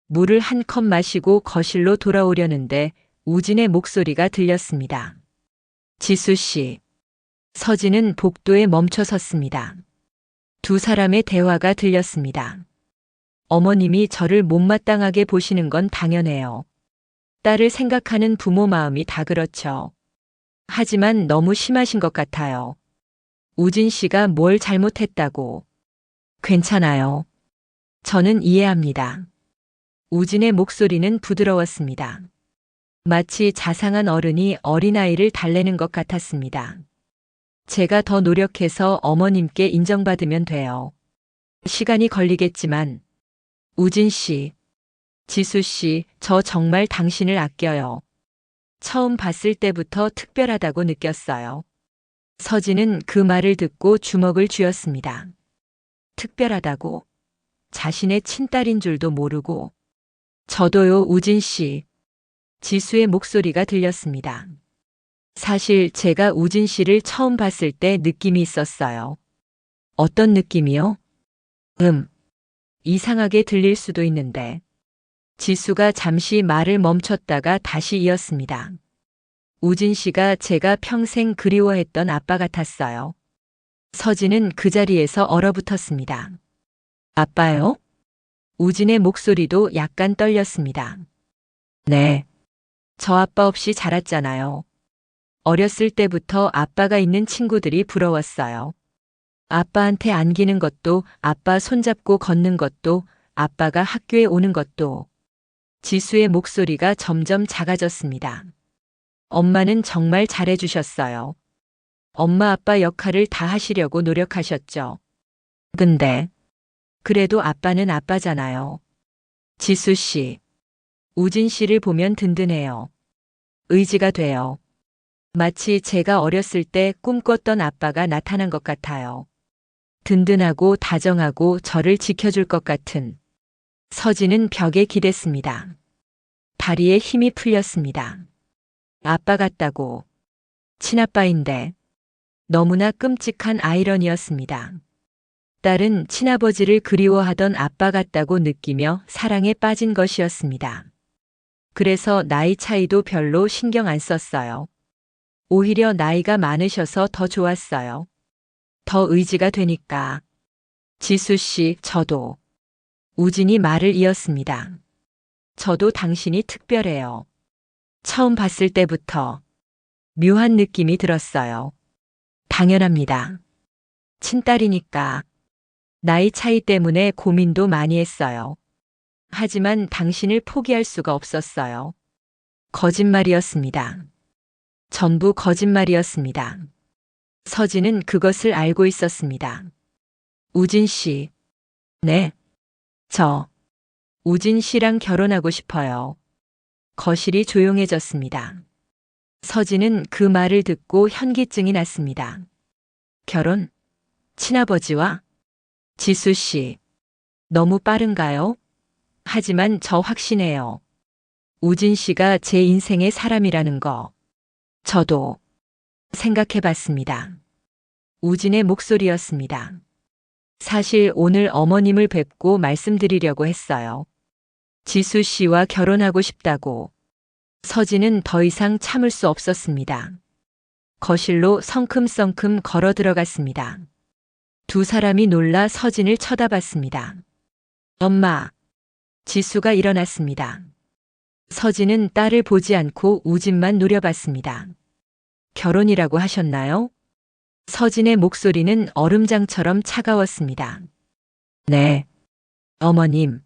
물을 한 컵 마시고 거실로 돌아오려는데 우진의 목소리가 들렸습니다. 지수 씨. 서진은 복도에 멈춰 섰습니다. 두 사람의 대화가 들렸습니다. 어머님이 저를 못마땅하게 보시는 건 당연해요. 딸을 생각하는 부모 마음이 다 그렇죠. 하지만 너무 심하신 것 같아요. 우진 씨가 뭘 잘못했다고. 괜찮아요. 저는 이해합니다. 우진의 목소리는 부드러웠습니다. 마치 자상한 어른이 어린아이를 달래는 것 같았습니다. 제가 더 노력해서 어머님께 인정받으면 돼요. 시간이 걸리겠지만. 우진 씨, 지수 씨, 저 정말 당신을 아껴요. 처음 봤을 때부터 특별하다고 느꼈어요. 서진은 그 말을 듣고 주먹을 쥐었습니다. 특별하다고? 자신의 친딸인 줄도 모르고. 저도요, 우진 씨. 지수의 목소리가 들렸습니다. 사실 제가 우진 씨를 처음 봤을 때 느낌이 있었어요. 어떤 느낌이요? 이상하게 들릴 수도 있는데. 지수가 잠시 말을 멈췄다가 다시 이었습니다. 우진 씨가 제가 평생 그리워했던 아빠 같았어요. 서진은 그 자리에서 얼어붙었습니다. 아빠요? 우진의 목소리도 약간 떨렸습니다. 네. 저 아빠 없이 자랐잖아요. 어렸을 때부터 아빠가 있는 친구들이 부러웠어요. 아빠한테 안기는 것도, 아빠 손잡고 걷는 것도, 아빠가 학교에 오는 것도. 지수의 목소리가 점점 작아졌습니다. 엄마는 정말 잘해주셨어요. 엄마 아빠 역할을 다 하시려고 노력하셨죠. 근데, 그래도 아빠는 아빠잖아요. 지수 씨, 우진 씨를 보면 든든해요. 의지가 돼요. 마치 제가 어렸을 때 꿈꿨던 아빠가 나타난 것 같아요. 든든하고 다정하고 저를 지켜줄 것 같은. 서진은 벽에 기댔습니다. 다리에 힘이 풀렸습니다. 아빠 같다고. 친아빠인데. 너무나 끔찍한 아이러니였습니다. 딸은 친아버지를 그리워하던 아빠 같다고 느끼며 사랑에 빠진 것이었습니다. 그래서 나이 차이도 별로 신경 안 썼어요. 오히려 나이가 많으셔서 더 좋았어요. 더 의지가 되니까. 지수 씨, 저도. 우진이 말을 이었습니다. 저도 당신이 특별해요. 처음 봤을 때부터 묘한 느낌이 들었어요. 당연합니다. 친딸이니까. 나이 차이 때문에 고민도 많이 했어요. 하지만 당신을 포기할 수가 없었어요. 거짓말이었습니다. 전부 거짓말이었습니다. 서진은 그것을 알고 있었습니다. 우진 씨. 네. 저. 우진 씨랑 결혼하고 싶어요. 거실이 조용해졌습니다. 서진은 그 말을 듣고 현기증이 났습니다. 결혼? 친아버지와? 지수 씨. 너무 빠른가요? 하지만 저 확신해요. 우진 씨가 제 인생의 사람이라는 거. 저도 생각해 봤습니다. 우진의 목소리였습니다. 사실 오늘 어머님을 뵙고 말씀드리려고 했어요. 지수 씨와 결혼하고 싶다고. 서진은 더 이상 참을 수 없었습니다. 거실로 성큼성큼 걸어 들어갔습니다. 두 사람이 놀라 서진을 쳐다봤습니다. 엄마. 지수가 일어났습니다. 서진은 딸을 보지 않고 우진만 노려봤습니다. 결혼이라고 하셨나요? 서진의 목소리는 얼음장처럼 차가웠습니다. 네. 어머님.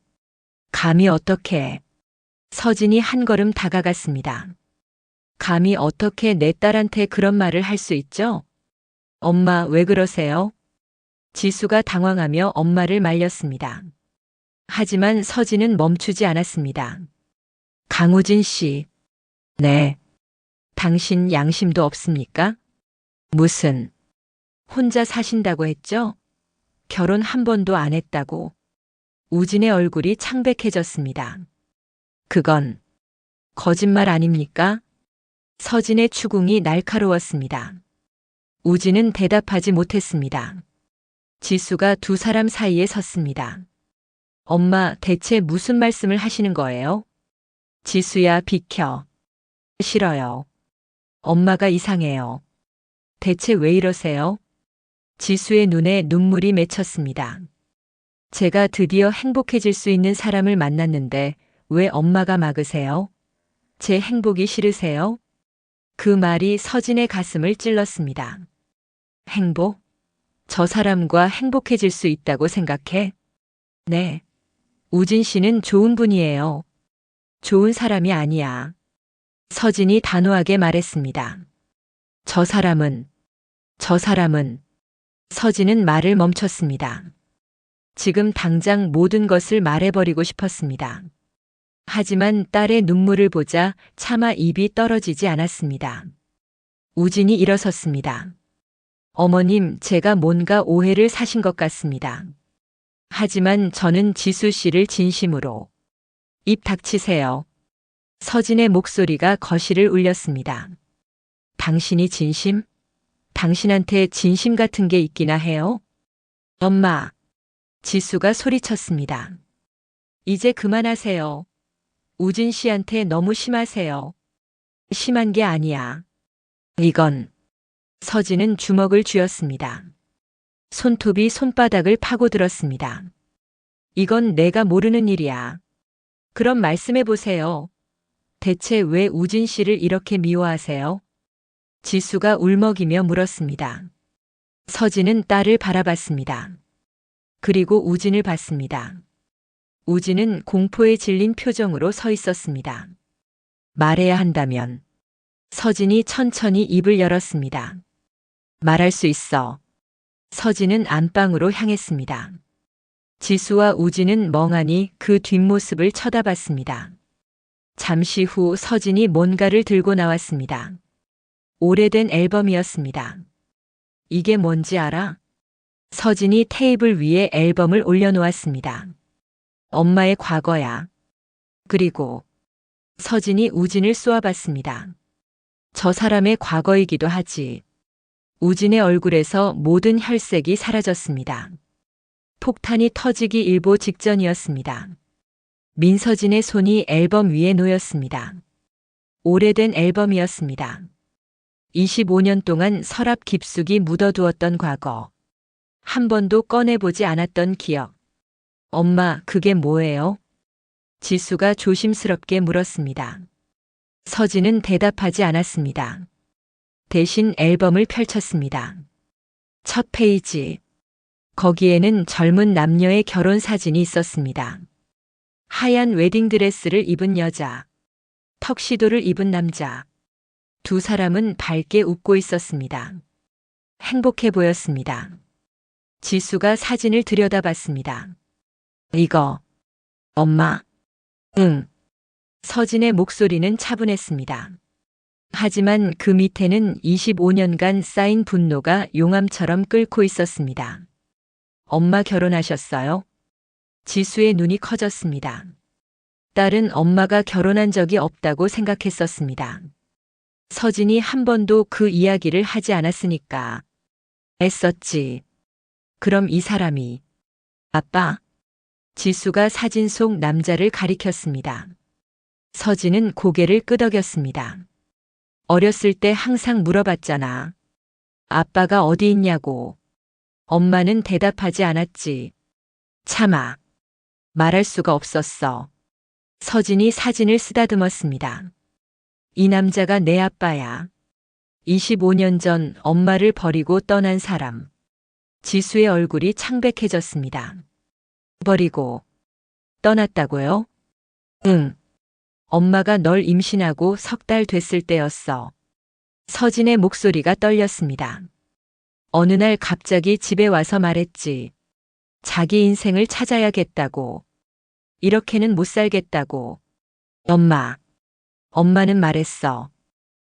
감히 어떻게. 서진이 한 걸음 다가갔습니다. 감히 어떻게 내 딸한테 그런 말을 할 수 있죠? 엄마, 왜 그러세요? 지수가 당황하며 엄마를 말렸습니다. 하지만 서진은 멈추지 않았습니다. 강우진 씨. 네. 당신 양심도 없습니까? 무슨. 혼자 사신다고 했죠? 결혼 한 번도 안 했다고. 우진의 얼굴이 창백해졌습니다. 그건 거짓말 아닙니까? 서진의 추궁이 날카로웠습니다. 우진은 대답하지 못했습니다. 지수가 두 사람 사이에 섰습니다. 엄마, 대체 무슨 말씀을 하시는 거예요? 지수야, 비켜. 싫어요. 엄마가 이상해요. 대체 왜 이러세요? 지수의 눈에 눈물이 맺혔습니다. 제가 드디어 행복해질 수 있는 사람을 만났는데 왜 엄마가 막으세요? 제 행복이 싫으세요? 그 말이 서진의 가슴을 찔렀습니다. 행복? 저 사람과 행복해질 수 있다고 생각해? 네. 우진 씨는 좋은 분이에요. 좋은 사람이 아니야. 서진이 단호하게 말했습니다. 저 사람은. 서진은 말을 멈췄습니다. 지금 당장 모든 것을 말해버리고 싶었습니다. 하지만 딸의 눈물을 보자 차마 입이 떨어지지 않았습니다. 우진이 일어섰습니다. 어머님, 제가 뭔가 오해를 사신 것 같습니다. 하지만 저는 지수 씨를 진심으로. 입 닥치세요. 서진의 목소리가 거실을 울렸습니다. 당신이 진심? 당신한테 진심 같은 게 있기나 해요? 엄마. 지수가 소리쳤습니다. 이제 그만하세요. 우진 씨한테 너무 심하세요. 심한 게 아니야. 이건. 서진은 주먹을 쥐었습니다. 손톱이 손바닥을 파고들었습니다. 이건 내가 모르는 일이야. 그럼 말씀해 보세요. 대체 왜 우진 씨를 이렇게 미워하세요? 지수가 울먹이며 물었습니다. 서진은 딸을 바라봤습니다. 그리고 우진을 봤습니다. 우진은 공포에 질린 표정으로 서 있었습니다. 말해야 한다면. 서진이 천천히 입을 열었습니다. 말할 수 있어. 서진은 안방으로 향했습니다. 지수와 우진은 멍하니 그 뒷모습을 쳐다봤습니다. 잠시 후 서진이 뭔가를 들고 나왔습니다. 오래된 앨범이었습니다. 이게 뭔지 알아? 서진이 테이블 위에 앨범을 올려놓았습니다. 엄마의 과거야. 그리고 서진이 우진을 쏘아봤습니다. 저 사람의 과거이기도 하지. 우진의 얼굴에서 모든 혈색이 사라졌습니다. 폭탄이 터지기 일보 직전이었습니다. 민서진의 손이 앨범 위에 놓였습니다. 오래된 앨범이었습니다. 25년 동안 서랍 깊숙이 묻어두었던 과거. 한 번도 꺼내보지 않았던 기억. 엄마, 그게 뭐예요? 지수가 조심스럽게 물었습니다. 서진은 대답하지 않았습니다. 대신 앨범을 펼쳤습니다. 첫 페이지. 거기에는 젊은 남녀의 결혼 사진이 있었습니다. 하얀 웨딩드레스를 입은 여자, 턱시도를 입은 남자. 두 사람은 밝게 웃고 있었습니다. 행복해 보였습니다. 지수가 사진을 들여다봤습니다. 이거, 엄마. 응. 서진의 목소리는 차분했습니다. 하지만 그 밑에는 25년간 쌓인 분노가 용암처럼 끓고 있었습니다. 엄마 결혼하셨어요? 지수의 눈이 커졌습니다. 딸은 엄마가 결혼한 적이 없다고 생각했었습니다. 서진이 한 번도 그 이야기를 하지 않았으니까. 애썼지. 그럼 이 사람이. 아빠. 지수가 사진 속 남자를 가리켰습니다. 서진은 고개를 끄덕였습니다. 어렸을 때 항상 물어봤잖아. 아빠가 어디 있냐고. 엄마는 대답하지 않았지. 참아. 말할 수가 없었어. 서진이 사진을 쓰다듬었습니다. 이 남자가 내 아빠야. 25년 전 엄마를 버리고 떠난 사람. 지수의 얼굴이 창백해졌습니다. 버리고 떠났다고요? 응. 엄마가 널 임신하고 3달 됐을 때였어. 서진의 목소리가 떨렸습니다. 어느 날 갑자기 집에 와서 말했지. 자기 인생을 찾아야겠다고. 이렇게는 못 살겠다고. 엄마는 말했어.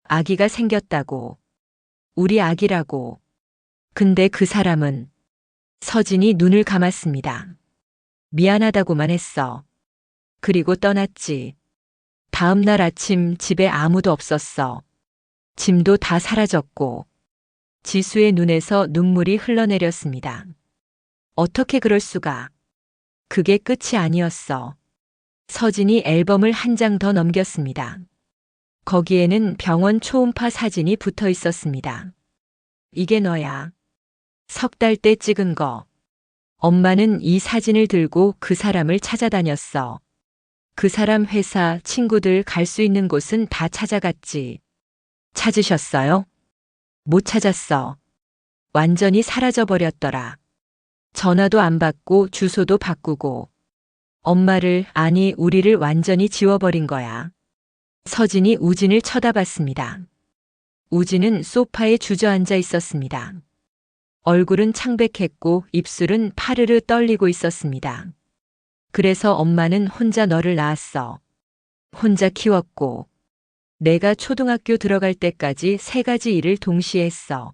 아기가 생겼다고. 우리 아기라고. 근데 그 사람은. 서진이 눈을 감았습니다. 미안하다고만 했어. 그리고 떠났지. 다음 날 아침 집에 아무도 없었어. 짐도 다 사라졌고. 지수의 눈에서 눈물이 흘러내렸습니다. 어떻게 그럴 수가. 그게 끝이 아니었어. 서진이 앨범을 한 장 더 넘겼습니다. 거기에는 병원 초음파 사진이 붙어 있었습니다. 이게 너야. 3달 때 찍은 거. 엄마는 이 사진을 들고 그 사람을 찾아다녔어. 그 사람 회사, 친구들 갈 수 있는 곳은 다 찾아갔지. 찾으셨어요? 못 찾았어. 완전히 사라져버렸더라. 전화도 안 받고 주소도 바꾸고. 엄마를, 아니 우리를 완전히 지워버린 거야. 서진이 우진을 쳐다봤습니다. 우진은 소파에 주저앉아 있었습니다. 얼굴은 창백했고 입술은 파르르 떨리고 있었습니다. 그래서 엄마는 혼자 너를 낳았어. 혼자 키웠고. 내가 초등학교 들어갈 때까지 3가지 일을 동시에 했어.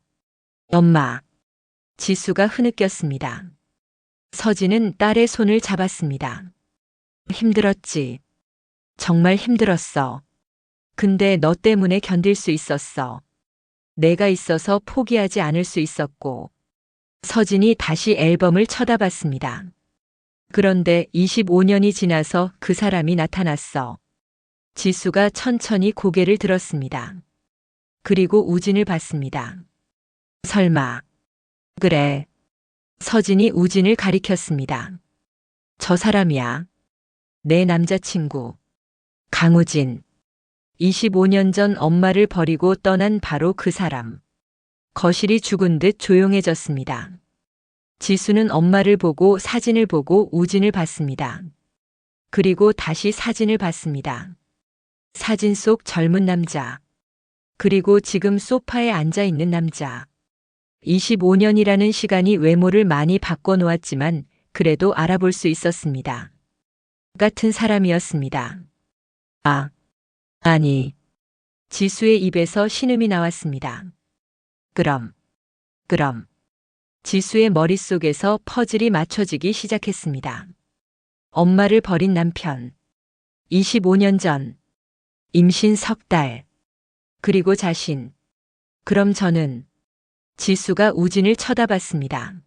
엄마. 지수가 흐느꼈습니다. 서진은 딸의 손을 잡았습니다. 힘들었지. 정말 힘들었어. 근데 너 때문에 견딜 수 있었어. 내가 있어서 포기하지 않을 수 있었고. 서진이 다시 앨범을 쳐다봤습니다. 그런데 25년이 지나서 그 사람이 나타났어. 지수가 천천히 고개를 들었습니다. 그리고 우진을 봤습니다. 설마. 그래. 서진이 우진을 가리켰습니다. 저 사람이야. 내 남자친구. 강우진. 25년 전 엄마를 버리고 떠난 바로 그 사람. 거실이 죽은 듯 조용해졌습니다. 지수는 엄마를 보고 사진을 보고 우진을 봤습니다. 그리고 다시 사진을 봤습니다. 사진 속 젊은 남자. 그리고 지금 소파에 앉아 있는 남자. 25년이라는 시간이 외모를 많이 바꿔놓았지만 그래도 알아볼 수 있었습니다. 같은 사람이었습니다. 아니. 지수의 입에서 신음이 나왔습니다. 그럼. 지수의 머릿속에서 퍼즐이 맞춰지기 시작했습니다. 엄마를 버린 남편. 25년 전. 임신 석 달. 그리고 자신. 그럼 저는. 지수가 우진을 쳐다봤습니다.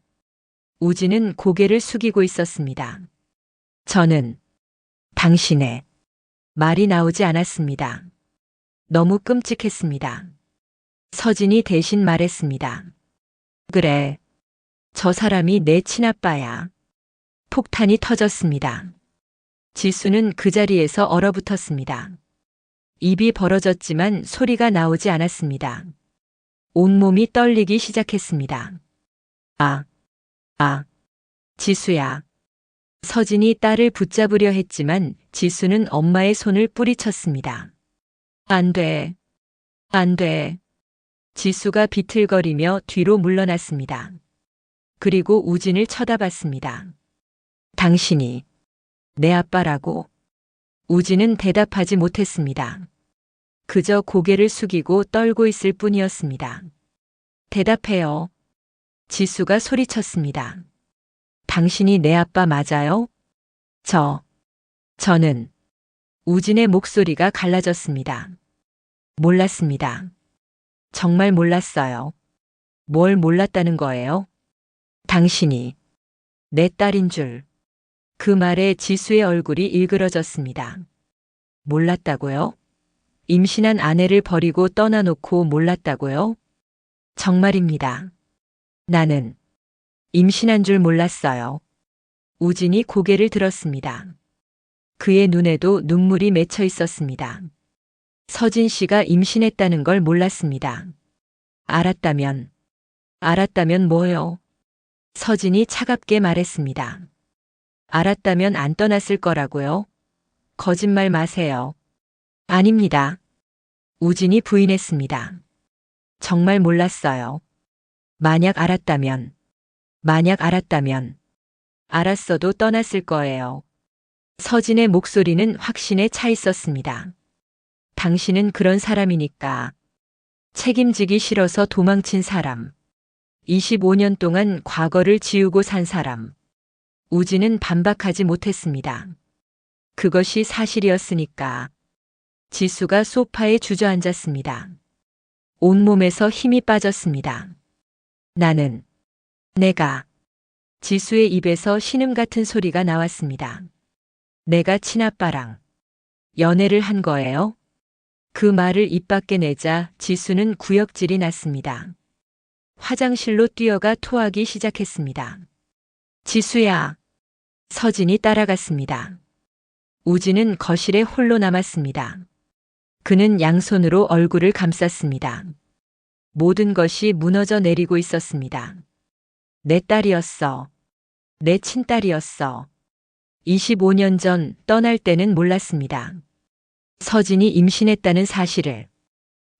우진은 고개를 숙이고 있었습니다. 저는. 당신의. 말이 나오지 않았습니다. 너무 끔찍했습니다. 서진이 대신 말했습니다. 그래. 저 사람이 내 친아빠야. 폭탄이 터졌습니다. 지수는 그 자리에서 얼어붙었습니다. 입이 벌어졌지만 소리가 나오지 않았습니다. 온몸이 떨리기 시작했습니다. 지수야. 서진이 딸을 붙잡으려 했지만 지수는 엄마의 손을 뿌리쳤습니다. 안 돼. 지수가 비틀거리며 뒤로 물러났습니다. 그리고 우진을 쳐다봤습니다. 당신이 내 아빠라고. 우진은 대답하지 못했습니다. 그저 고개를 숙이고 떨고 있을 뿐이었습니다. 대답해요. 지수가 소리쳤습니다. 당신이 내 아빠 맞아요? 저는. 우진의 목소리가 갈라졌습니다. 몰랐습니다. 정말 몰랐어요. 뭘 몰랐다는 거예요? 당신이 내 딸인 줄. 그 말에 지수의 얼굴이 일그러졌습니다. 몰랐다고요? 임신한 아내를 버리고 떠나놓고 몰랐다고요? 정말입니다. 나는 임신한 줄 몰랐어요. 우진이 고개를 들었습니다. 그의 눈에도 눈물이 맺혀 있었습니다. 서진 씨가 임신했다는 걸 몰랐습니다. 알았다면 뭐요? 서진이 차갑게 말했습니다. 알았다면 안 떠났을 거라고요? 거짓말 마세요. 아닙니다. 우진이 부인했습니다. 정말 몰랐어요. 만약 알았다면, 알았어도 떠났을 거예요. 서진의 목소리는 확신에 차 있었습니다. 당신은 그런 사람이니까. 책임지기 싫어서 도망친 사람. 25년 동안 과거를 지우고 산 사람. 우진은 반박하지 못했습니다. 그것이 사실이었으니까. 지수가 소파에 주저앉았습니다. 온몸에서 힘이 빠졌습니다. 내가. 지수의 입에서 신음 같은 소리가 나왔습니다. 내가 친아빠랑 연애를 한 거예요? 그 말을 입 밖에 내자 지수는 구역질이 났습니다. 화장실로 뛰어가 토하기 시작했습니다. 지수야. 서진이 따라갔습니다. 우진은 거실에 홀로 남았습니다. 그는 양손으로 얼굴을 감쌌습니다. 모든 것이 무너져 내리고 있었습니다. 내 딸이었어. 내 친딸이었어. 25년 전 떠날 때는 몰랐습니다. 서진이 임신했다는 사실을.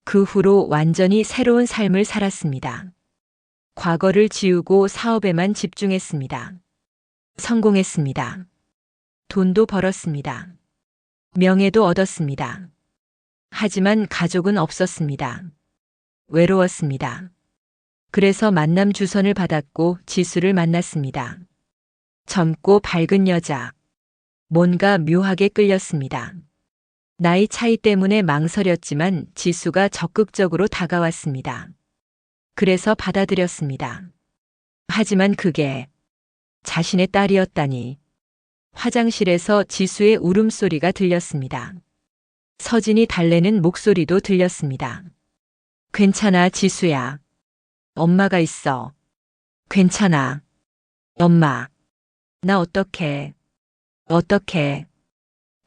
그 후로 완전히 새로운 삶을 살았습니다. 과거를 지우고 사업에만 집중했습니다. 성공했습니다. 돈도 벌었습니다. 명예도 얻었습니다. 하지만 가족은 없었습니다. 외로웠습니다. 그래서 만남 주선을 받았고 지수를 만났습니다. 젊고 밝은 여자. 뭔가 묘하게 끌렸습니다. 나이 차이 때문에 망설였지만 지수가 적극적으로 다가왔습니다. 그래서 받아들였습니다. 하지만 그게 자신의 딸이었다니. 화장실에서 지수의 울음소리가 들렸습니다. 서진이 달래는 목소리도 들렸습니다. 괜찮아, 지수야. 엄마가 있어. 괜찮아. 엄마. 나 어떡해.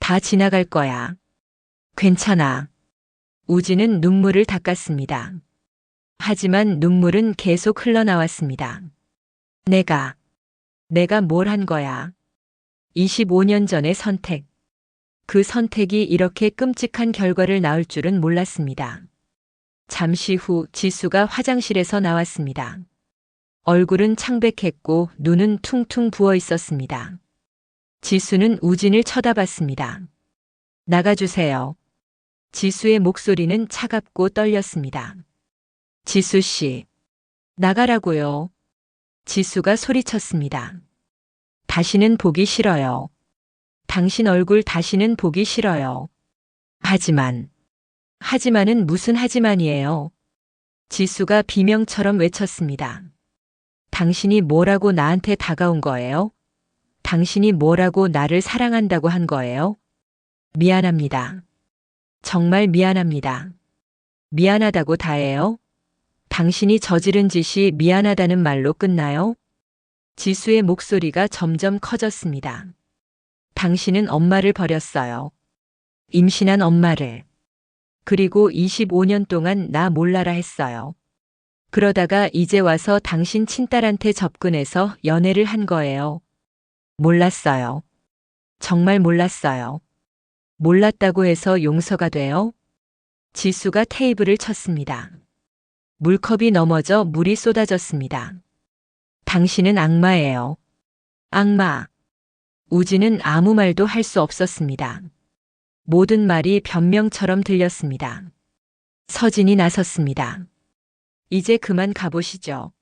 다 지나갈 거야. 괜찮아. 우진은 눈물을 닦았습니다. 하지만 눈물은 계속 흘러나왔습니다. 내가 뭘 한 거야? 25년 전의 선택. 그 선택이 이렇게 끔찍한 결과를 낳을 줄은 몰랐습니다. 잠시 후 지수가 화장실에서 나왔습니다. 얼굴은 창백했고 눈은 퉁퉁 부어 있었습니다. 지수는 우진을 쳐다봤습니다. 나가주세요. 지수의 목소리는 차갑고 떨렸습니다. 지수 씨, 나가라고요. 지수가 소리쳤습니다. 다시는 보기 싫어요. 당신 얼굴 다시는 보기 싫어요. 하지만은 무슨 하지만이에요. 지수가 비명처럼 외쳤습니다. 당신이 뭐라고 나한테 다가온 거예요? 당신이 뭐라고 나를 사랑한다고 한 거예요? 미안합니다. 정말 미안합니다. 미안하다고 다해요? 당신이 저지른 짓이 미안하다는 말로 끝나요? 지수의 목소리가 점점 커졌습니다. 당신은 엄마를 버렸어요. 임신한 엄마를. 그리고 25년 동안 나 몰라라 했어요. 그러다가 이제 와서 당신 친딸한테 접근해서 연애를 한 거예요. 몰랐어요. 정말 몰랐어요. 몰랐다고 해서 용서가 돼요? 지수가 테이블을 쳤습니다. 물컵이 넘어져 물이 쏟아졌습니다. 당신은 악마예요. 악마. 우진은 아무 말도 할 수 없었습니다. 모든 말이 변명처럼 들렸습니다. 서진이 나섰습니다. 이제 그만 가보시죠.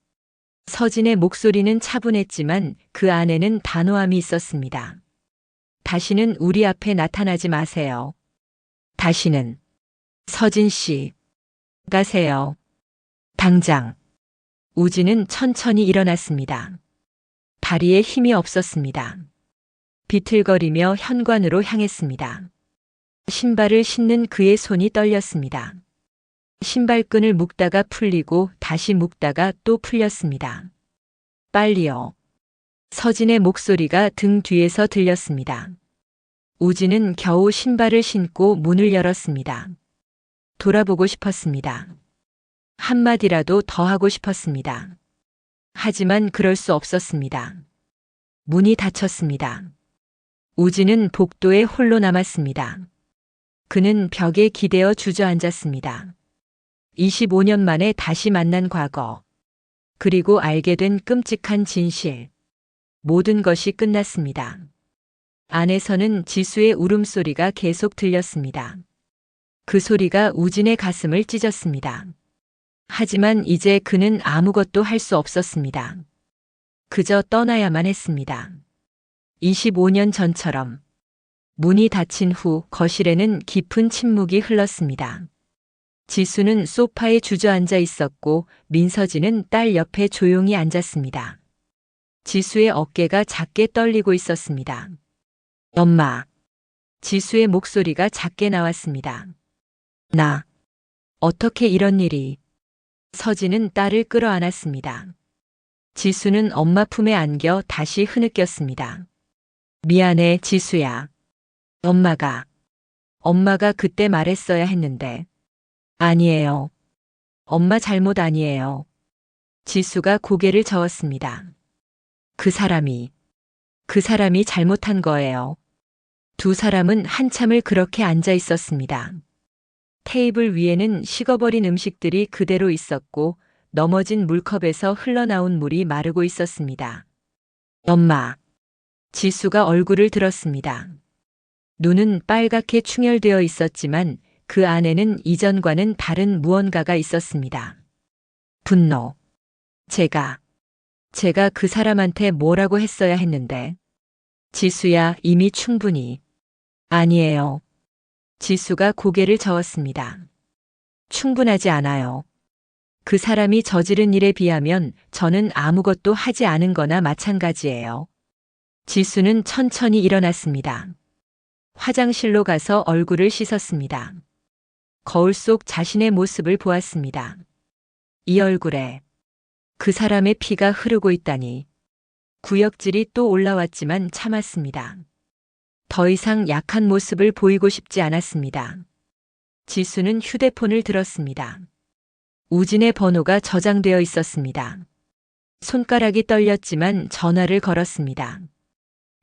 서진의 목소리는 차분했지만 그 안에는 단호함이 있었습니다. 다시는 우리 앞에 나타나지 마세요. 다시는. 서진 씨. 가세요. 당장. 우진은 천천히 일어났습니다. 다리에 힘이 없었습니다. 비틀거리며 현관으로 향했습니다. 신발을 신는 그의 손이 떨렸습니다. 신발끈을 묶다가 풀리고 다시 묶다가 또 풀렸습니다. 빨리요. 서진의 목소리가 등 뒤에서 들렸습니다. 우진은 겨우 신발을 신고 문을 열었습니다. 돌아보고 싶었습니다. 한마디라도 더 하고 싶었습니다. 하지만 그럴 수 없었습니다. 문이 닫혔습니다. 우진은 복도에 홀로 남았습니다. 그는 벽에 기대어 주저앉았습니다. 25년 만에 다시 만난 과거. 그리고 알게 된 끔찍한 진실. 모든 것이 끝났습니다. 안에서는 지수의 울음소리가 계속 들렸습니다. 그 소리가 우진의 가슴을 찢었습니다. 하지만 이제 그는 아무것도 할 수 없었습니다. 그저 떠나야만 했습니다. 25년 전처럼. 문이 닫힌 후 거실에는 깊은 침묵이 흘렀습니다. 지수는 소파에 주저앉아 있었고 민서진은 딸 옆에 조용히 앉았습니다. 지수의 어깨가 작게 떨리고 있었습니다. 엄마. 지수의 목소리가 작게 나왔습니다. 나. 어떻게 이런 일이. 서진은 딸을 끌어안았습니다. 지수는 엄마 품에 안겨 다시 흐느꼈습니다. 미안해, 지수야. 엄마가 그때 말했어야 했는데. 아니에요. 엄마 잘못 아니에요. 지수가 고개를 저었습니다. 그 사람이 잘못한 거예요. 두 사람은 한참을 그렇게 앉아 있었습니다. 테이블 위에는 식어버린 음식들이 그대로 있었고 넘어진 물컵에서 흘러나온 물이 마르고 있었습니다. 엄마. 지수가 얼굴을 들었습니다. 눈은 빨갛게 충혈되어 있었지만 그 안에는 이전과는 다른 무언가가 있었습니다. 분노. 제가 그 사람한테 뭐라고 했어야 했는데. 지수야, 이미 충분히. 아니에요. 지수가 고개를 저었습니다. 충분하지 않아요. 그 사람이 저지른 일에 비하면 저는 아무것도 하지 않은 거나 마찬가지예요. 지수는 천천히 일어났습니다. 화장실로 가서 얼굴을 씻었습니다. 거울 속 자신의 모습을 보았습니다. 이 얼굴에 그 사람의 피가 흐르고 있다니. 구역질이 또 올라왔지만 참았습니다. 더 이상 약한 모습을 보이고 싶지 않았습니다. 지수는 휴대폰을 들었습니다. 우진의 번호가 저장되어 있었습니다. 손가락이 떨렸지만 전화를 걸었습니다.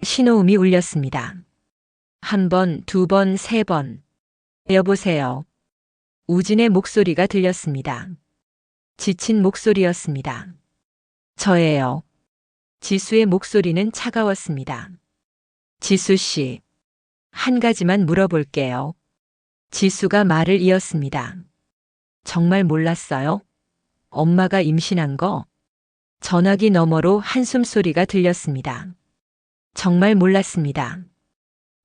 신호음이 울렸습니다. 한 번, 두 번, 세 번. 여보세요. 우진의 목소리가 들렸습니다. 지친 목소리였습니다. 저예요. 지수의 목소리는 차가웠습니다. 지수 씨, 한 가지만 물어볼게요. 지수가 말을 이었습니다. 정말 몰랐어요? 엄마가 임신한 거? 전화기 너머로 한숨 소리가 들렸습니다. 정말 몰랐습니다.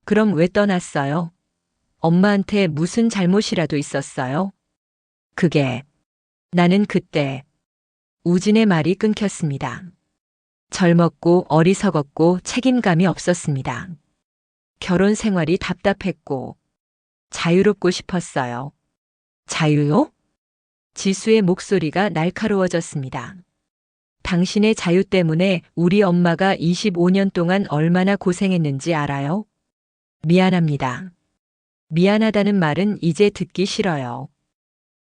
그럼 왜 떠났어요? 엄마한테 무슨 잘못이라도 있었어요? 나는 그때 우진의 말이 끊겼습니다. 젊었고 어리석었고 책임감이 없었습니다. 결혼 생활이 답답했고 자유롭고 싶었어요. 자유요? 지수의 목소리가 날카로워졌습니다. 당신의 자유 때문에 우리 엄마가 25년 동안 얼마나 고생했는지 알아요? 미안합니다. 미안하다는 말은 이제 듣기 싫어요.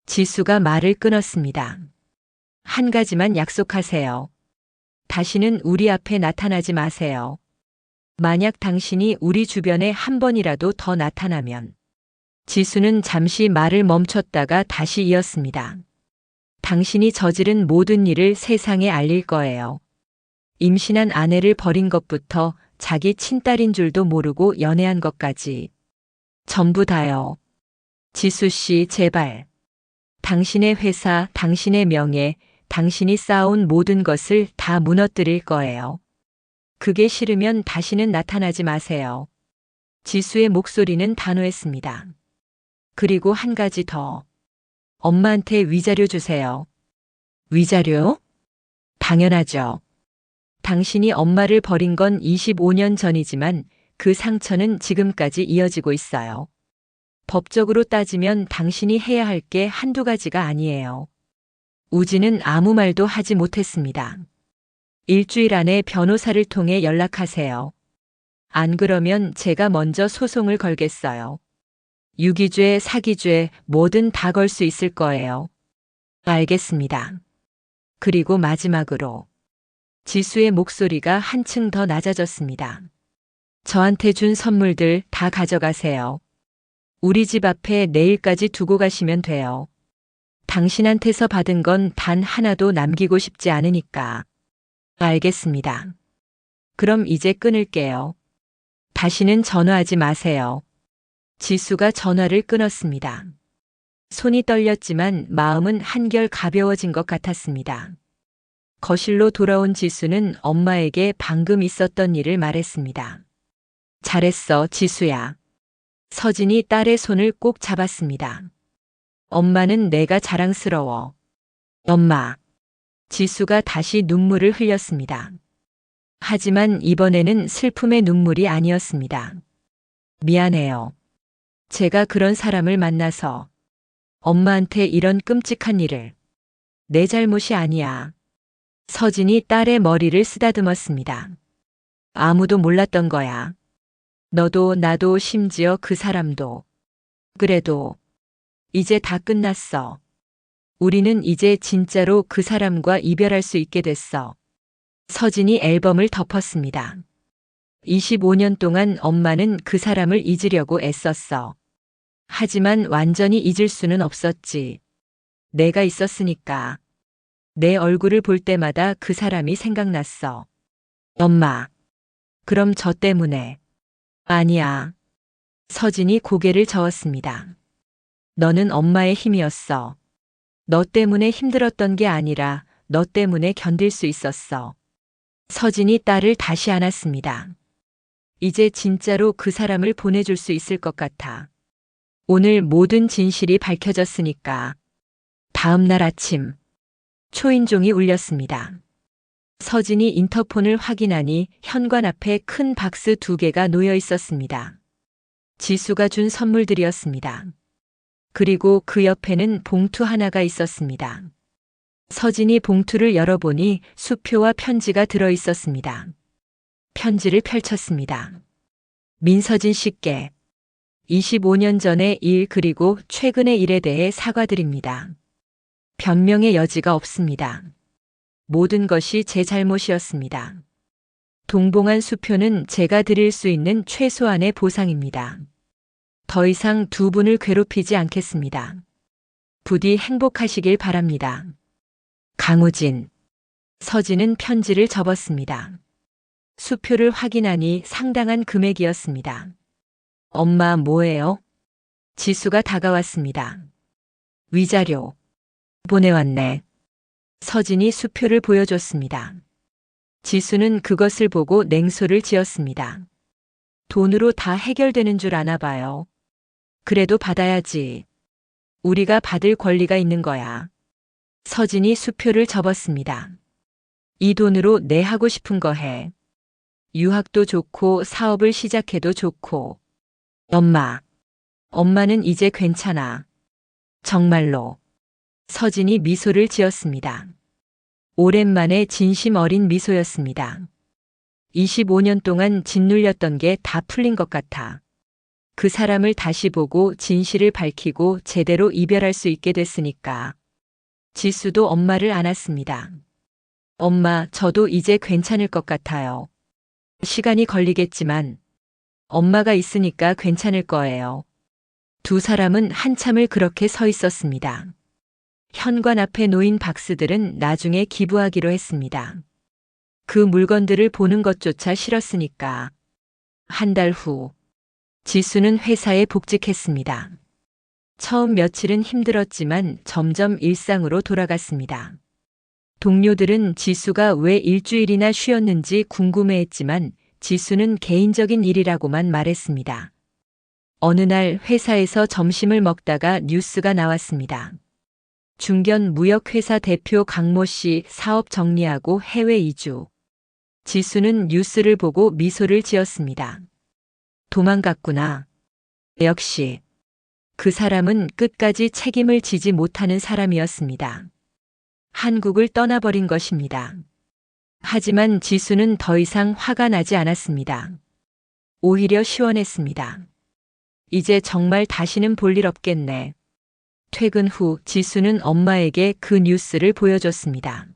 지수가 말을 끊었습니다. 한 가지만 약속하세요. 다시는 우리 앞에 나타나지 마세요. 만약 당신이 우리 주변에 한 번이라도 더 나타나면. 지수는 잠시 말을 멈췄다가 다시 이었습니다. 당신이 저지른 모든 일을 세상에 알릴 거예요. 임신한 아내를 버린 것부터 자기 친딸인 줄도 모르고 연애한 것까지. 전부 다요. 지수 씨, 제발. 당신의 회사, 당신의 명예, 당신이 쌓아온 모든 것을 다 무너뜨릴 거예요. 그게 싫으면 다시는 나타나지 마세요. 지수의 목소리는 단호했습니다. 그리고 한 가지 더. 엄마한테 위자료 주세요. 위자료요? 당연하죠. 당신이 엄마를 버린 건 25년 전이지만 그 상처는 지금까지 이어지고 있어요. 법적으로 따지면 당신이 해야 할 게 한두 가지가 아니에요. 우진은 아무 말도 하지 못했습니다. 일주일 안에 변호사를 통해 연락하세요. 안 그러면 제가 먼저 소송을 걸겠어요. 유기죄, 사기죄, 뭐든 다 걸 수 있을 거예요. 알겠습니다. 그리고 마지막으로 지수의 목소리가 한층 더 낮아졌습니다. 저한테 준 선물들 다 가져가세요. 우리 집 앞에 내일까지 두고 가시면 돼요. 당신한테서 받은 건 단 하나도 남기고 싶지 않으니까. 알겠습니다. 그럼 이제 끊을게요. 다시는 전화하지 마세요. 지수가 전화를 끊었습니다. 손이 떨렸지만 마음은 한결 가벼워진 것 같았습니다. 거실로 돌아온 지수는 엄마에게 방금 있었던 일을 말했습니다. 잘했어, 지수야. 서진이 딸의 손을 꼭 잡았습니다. 엄마는 내가 자랑스러워. 엄마. 지수가 다시 눈물을 흘렸습니다. 하지만 이번에는 슬픔의 눈물이 아니었습니다. 미안해요. 제가 그런 사람을 만나서 엄마한테 이런 끔찍한 일을. 내 잘못이 아니야. 서진이 딸의 머리를 쓰다듬었습니다. 아무도 몰랐던 거야. 너도 나도 심지어 그 사람도. 그래도 이제 다 끝났어. 우리는 이제 진짜로 그 사람과 이별할 수 있게 됐어. 서진이 앨범을 덮었습니다. 25년 동안 엄마는 그 사람을 잊으려고 애썼어. 하지만 완전히 잊을 수는 없었지. 내가 있었으니까. 내 얼굴을 볼 때마다 그 사람이 생각났어. 엄마. 그럼 저 때문에. 아니야. 서진이 고개를 저었습니다. 너는 엄마의 힘이었어. 너 때문에 힘들었던 게 아니라 너 때문에 견딜 수 있었어. 서진이 딸을 다시 안았습니다. 이제 진짜로 그 사람을 보내줄 수 있을 것 같아. 오늘 모든 진실이 밝혀졌으니까. 다음 날 아침, 초인종이 울렸습니다. 서진이 인터폰을 확인하니 현관 앞에 큰 박스 2개가 놓여 있었습니다. 지수가 준 선물들이었습니다. 그리고 그 옆에는 봉투 하나가 있었습니다. 서진이 봉투를 열어보니 수표와 편지가 들어 있었습니다. 편지를 펼쳤습니다. 민서진 씨께 25년 전의 일 그리고 최근의 일에 대해 사과드립니다. 변명의 여지가 없습니다. 모든 것이 제 잘못이었습니다. 동봉한 수표는 제가 드릴 수 있는 최소한의 보상입니다. 더 이상 두 분을 괴롭히지 않겠습니다. 부디 행복하시길 바랍니다. 강우진. 서진은 편지를 접었습니다. 수표를 확인하니 상당한 금액이었습니다. 엄마 뭐예요? 지수가 다가왔습니다. 위자료. 보내왔네. 서진이 수표를 보여줬습니다. 지수는 그것을 보고 냉소를 지었습니다. 돈으로 다 해결되는 줄 아나 봐요. 그래도 받아야지. 우리가 받을 권리가 있는 거야. 서진이 수표를 접었습니다. 이 돈으로 내 하고 싶은 거 해. 유학도 좋고 사업을 시작해도 좋고. 엄마는 이제 괜찮아. 정말로. 서진이 미소를 지었습니다. 오랜만에 진심 어린 미소였습니다. 25년 동안 짓눌렸던 게 다 풀린 것 같아. 그 사람을 다시 보고 진실을 밝히고 제대로 이별할 수 있게 됐으니까. 지수도 엄마를 안았습니다. 엄마, 저도 이제 괜찮을 것 같아요. 시간이 걸리겠지만 엄마가 있으니까 괜찮을 거예요. 두 사람은 한참을 그렇게 서 있었습니다. 현관 앞에 놓인 박스들은 나중에 기부하기로 했습니다. 그 물건들을 보는 것조차 싫었으니까. 한 달 후, 지수는 회사에 복직했습니다. 처음 며칠은 힘들었지만 점점 일상으로 돌아갔습니다. 동료들은 지수가 왜 일주일이나 쉬었는지 궁금해했지만 지수는 개인적인 일이라고만 말했습니다. 어느 날 회사에서 점심을 먹다가 뉴스가 나왔습니다. 중견 무역회사 대표 강모 씨 사업 정리하고 해외 이주. 지수는 뉴스를 보고 미소를 지었습니다. 도망갔구나. 역시 그 사람은 끝까지 책임을 지지 못하는 사람이었습니다. 한국을 떠나버린 것입니다. 하지만 지수는 더 이상 화가 나지 않았습니다. 오히려 시원했습니다. 이제 정말 다시는 볼 일 없겠네. 퇴근 후 지수는 엄마에게 그 뉴스를 보여줬습니다.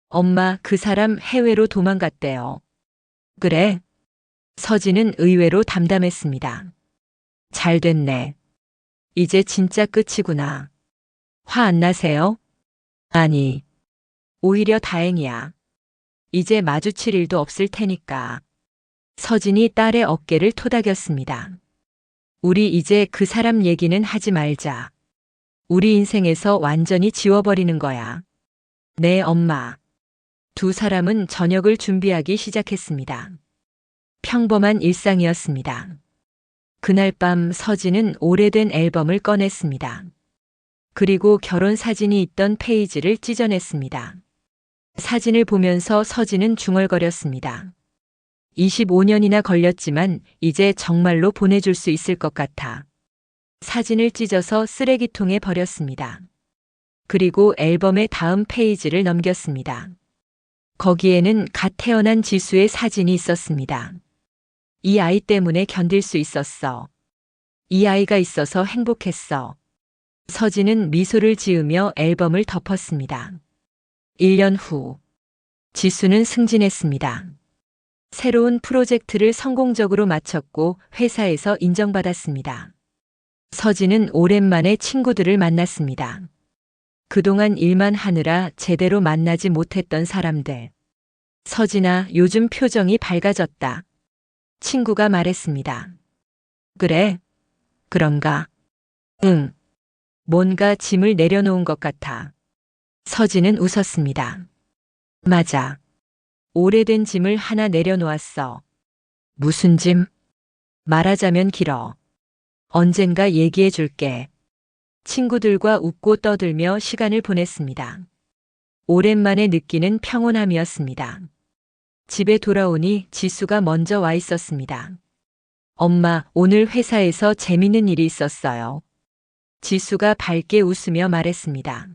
엄마, 그 사람 해외로 도망갔대요. 그래? 서진은 의외로 담담했습니다. 잘 됐네. 이제 진짜 끝이구나. 화 안 나세요? 아니, 오히려 다행이야. 이제 마주칠 일도 없을 테니까. 서진이 딸의 어깨를 토닥였습니다. 우리 이제 그 사람 얘기는 하지 말자. 우리 인생에서 완전히 지워버리는 거야. 네, 엄마. 두 사람은 저녁을 준비하기 시작했습니다. 평범한 일상이었습니다. 그날 밤 서진은 오래된 앨범을 꺼냈습니다. 그리고 결혼 사진이 있던 페이지를 찢어냈습니다. 사진을 보면서 서진은 중얼거렸습니다. 25년이나 걸렸지만 이제 정말로 보내줄 수 있을 것 같아. 사진을 찢어서 쓰레기통에 버렸습니다. 그리고 앨범의 다음 페이지를 넘겼습니다. 거기에는 갓 태어난 지수의 사진이 있었습니다. 이 아이 때문에 견딜 수 있었어. 이 아이가 있어서 행복했어. 서진은 미소를 지으며 앨범을 덮었습니다. 1년 후, 지수는 승진했습니다. 새로운 프로젝트를 성공적으로 마쳤고 회사에서 인정받았습니다. 서진은 오랜만에 친구들을 만났습니다. 그동안 일만 하느라 제대로 만나지 못했던 사람들. 서진아, 요즘 표정이 밝아졌다. 친구가 말했습니다. 그래? 그런가? 응. 뭔가 짐을 내려놓은 것 같아. 서진은 웃었습니다. 맞아. 오래된 짐을 하나 내려놓았어. 무슨 짐? 말하자면 길어. 언젠가 얘기해 줄게. 친구들과 웃고 떠들며 시간을 보냈습니다. 오랜만에 느끼는 평온함이었습니다. 집에 돌아오니 지수가 먼저 와 있었습니다. 엄마, 오늘 회사에서 재밌는 일이 있었어요. 지수가 밝게 웃으며 말했습니다.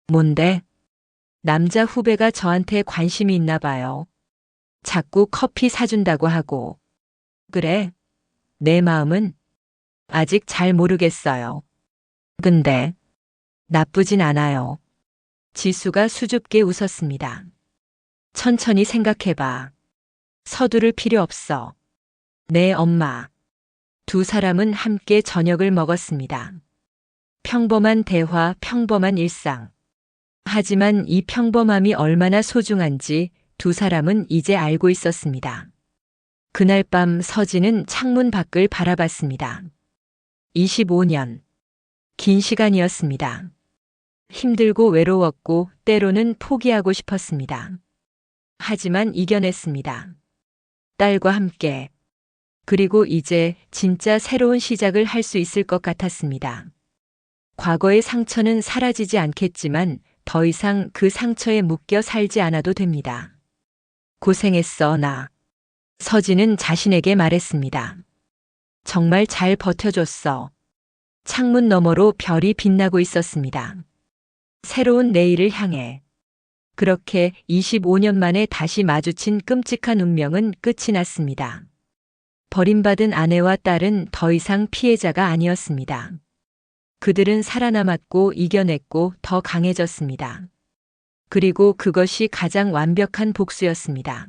뭔데? 남자 후배가 저한테 관심이 있나 봐요. 자꾸 커피 사준다고 하고. 그래? 내 마음은 아직 잘 모르겠어요. 근데 나쁘진 않아요. 지수가 수줍게 웃었습니다. 천천히 생각해봐. 서두를 필요 없어. 네, 엄마. 두 사람은 함께 저녁을 먹었습니다. 평범한 대화, 평범한 일상. 하지만 이 평범함이 얼마나 소중한지 두 사람은 이제 알고 있었습니다. 그날 밤 서진은 창문 밖을 바라봤습니다. 25년. 긴 시간이었습니다. 힘들고 외로웠고 때로는 포기하고 싶었습니다. 하지만 이겨냈습니다. 딸과 함께. 그리고 이제 진짜 새로운 시작을 할 수 있을 것 같았습니다. 과거의 상처는 사라지지 않겠지만 더 이상 그 상처에 묶여 살지 않아도 됩니다. 고생했어, 나. 서진은 자신에게 말했습니다. 정말 잘 버텨줬어. 창문 너머로 별이 빛나고 있었습니다. 새로운 내일을 향해. 그렇게 25년 만에 다시 마주친 끔찍한 운명은 끝이 났습니다. 버림받은 아내와 딸은 더 이상 피해자가 아니었습니다. 그들은 살아남았고 이겨냈고 더 강해졌습니다. 그리고 그것이 가장 완벽한 복수였습니다.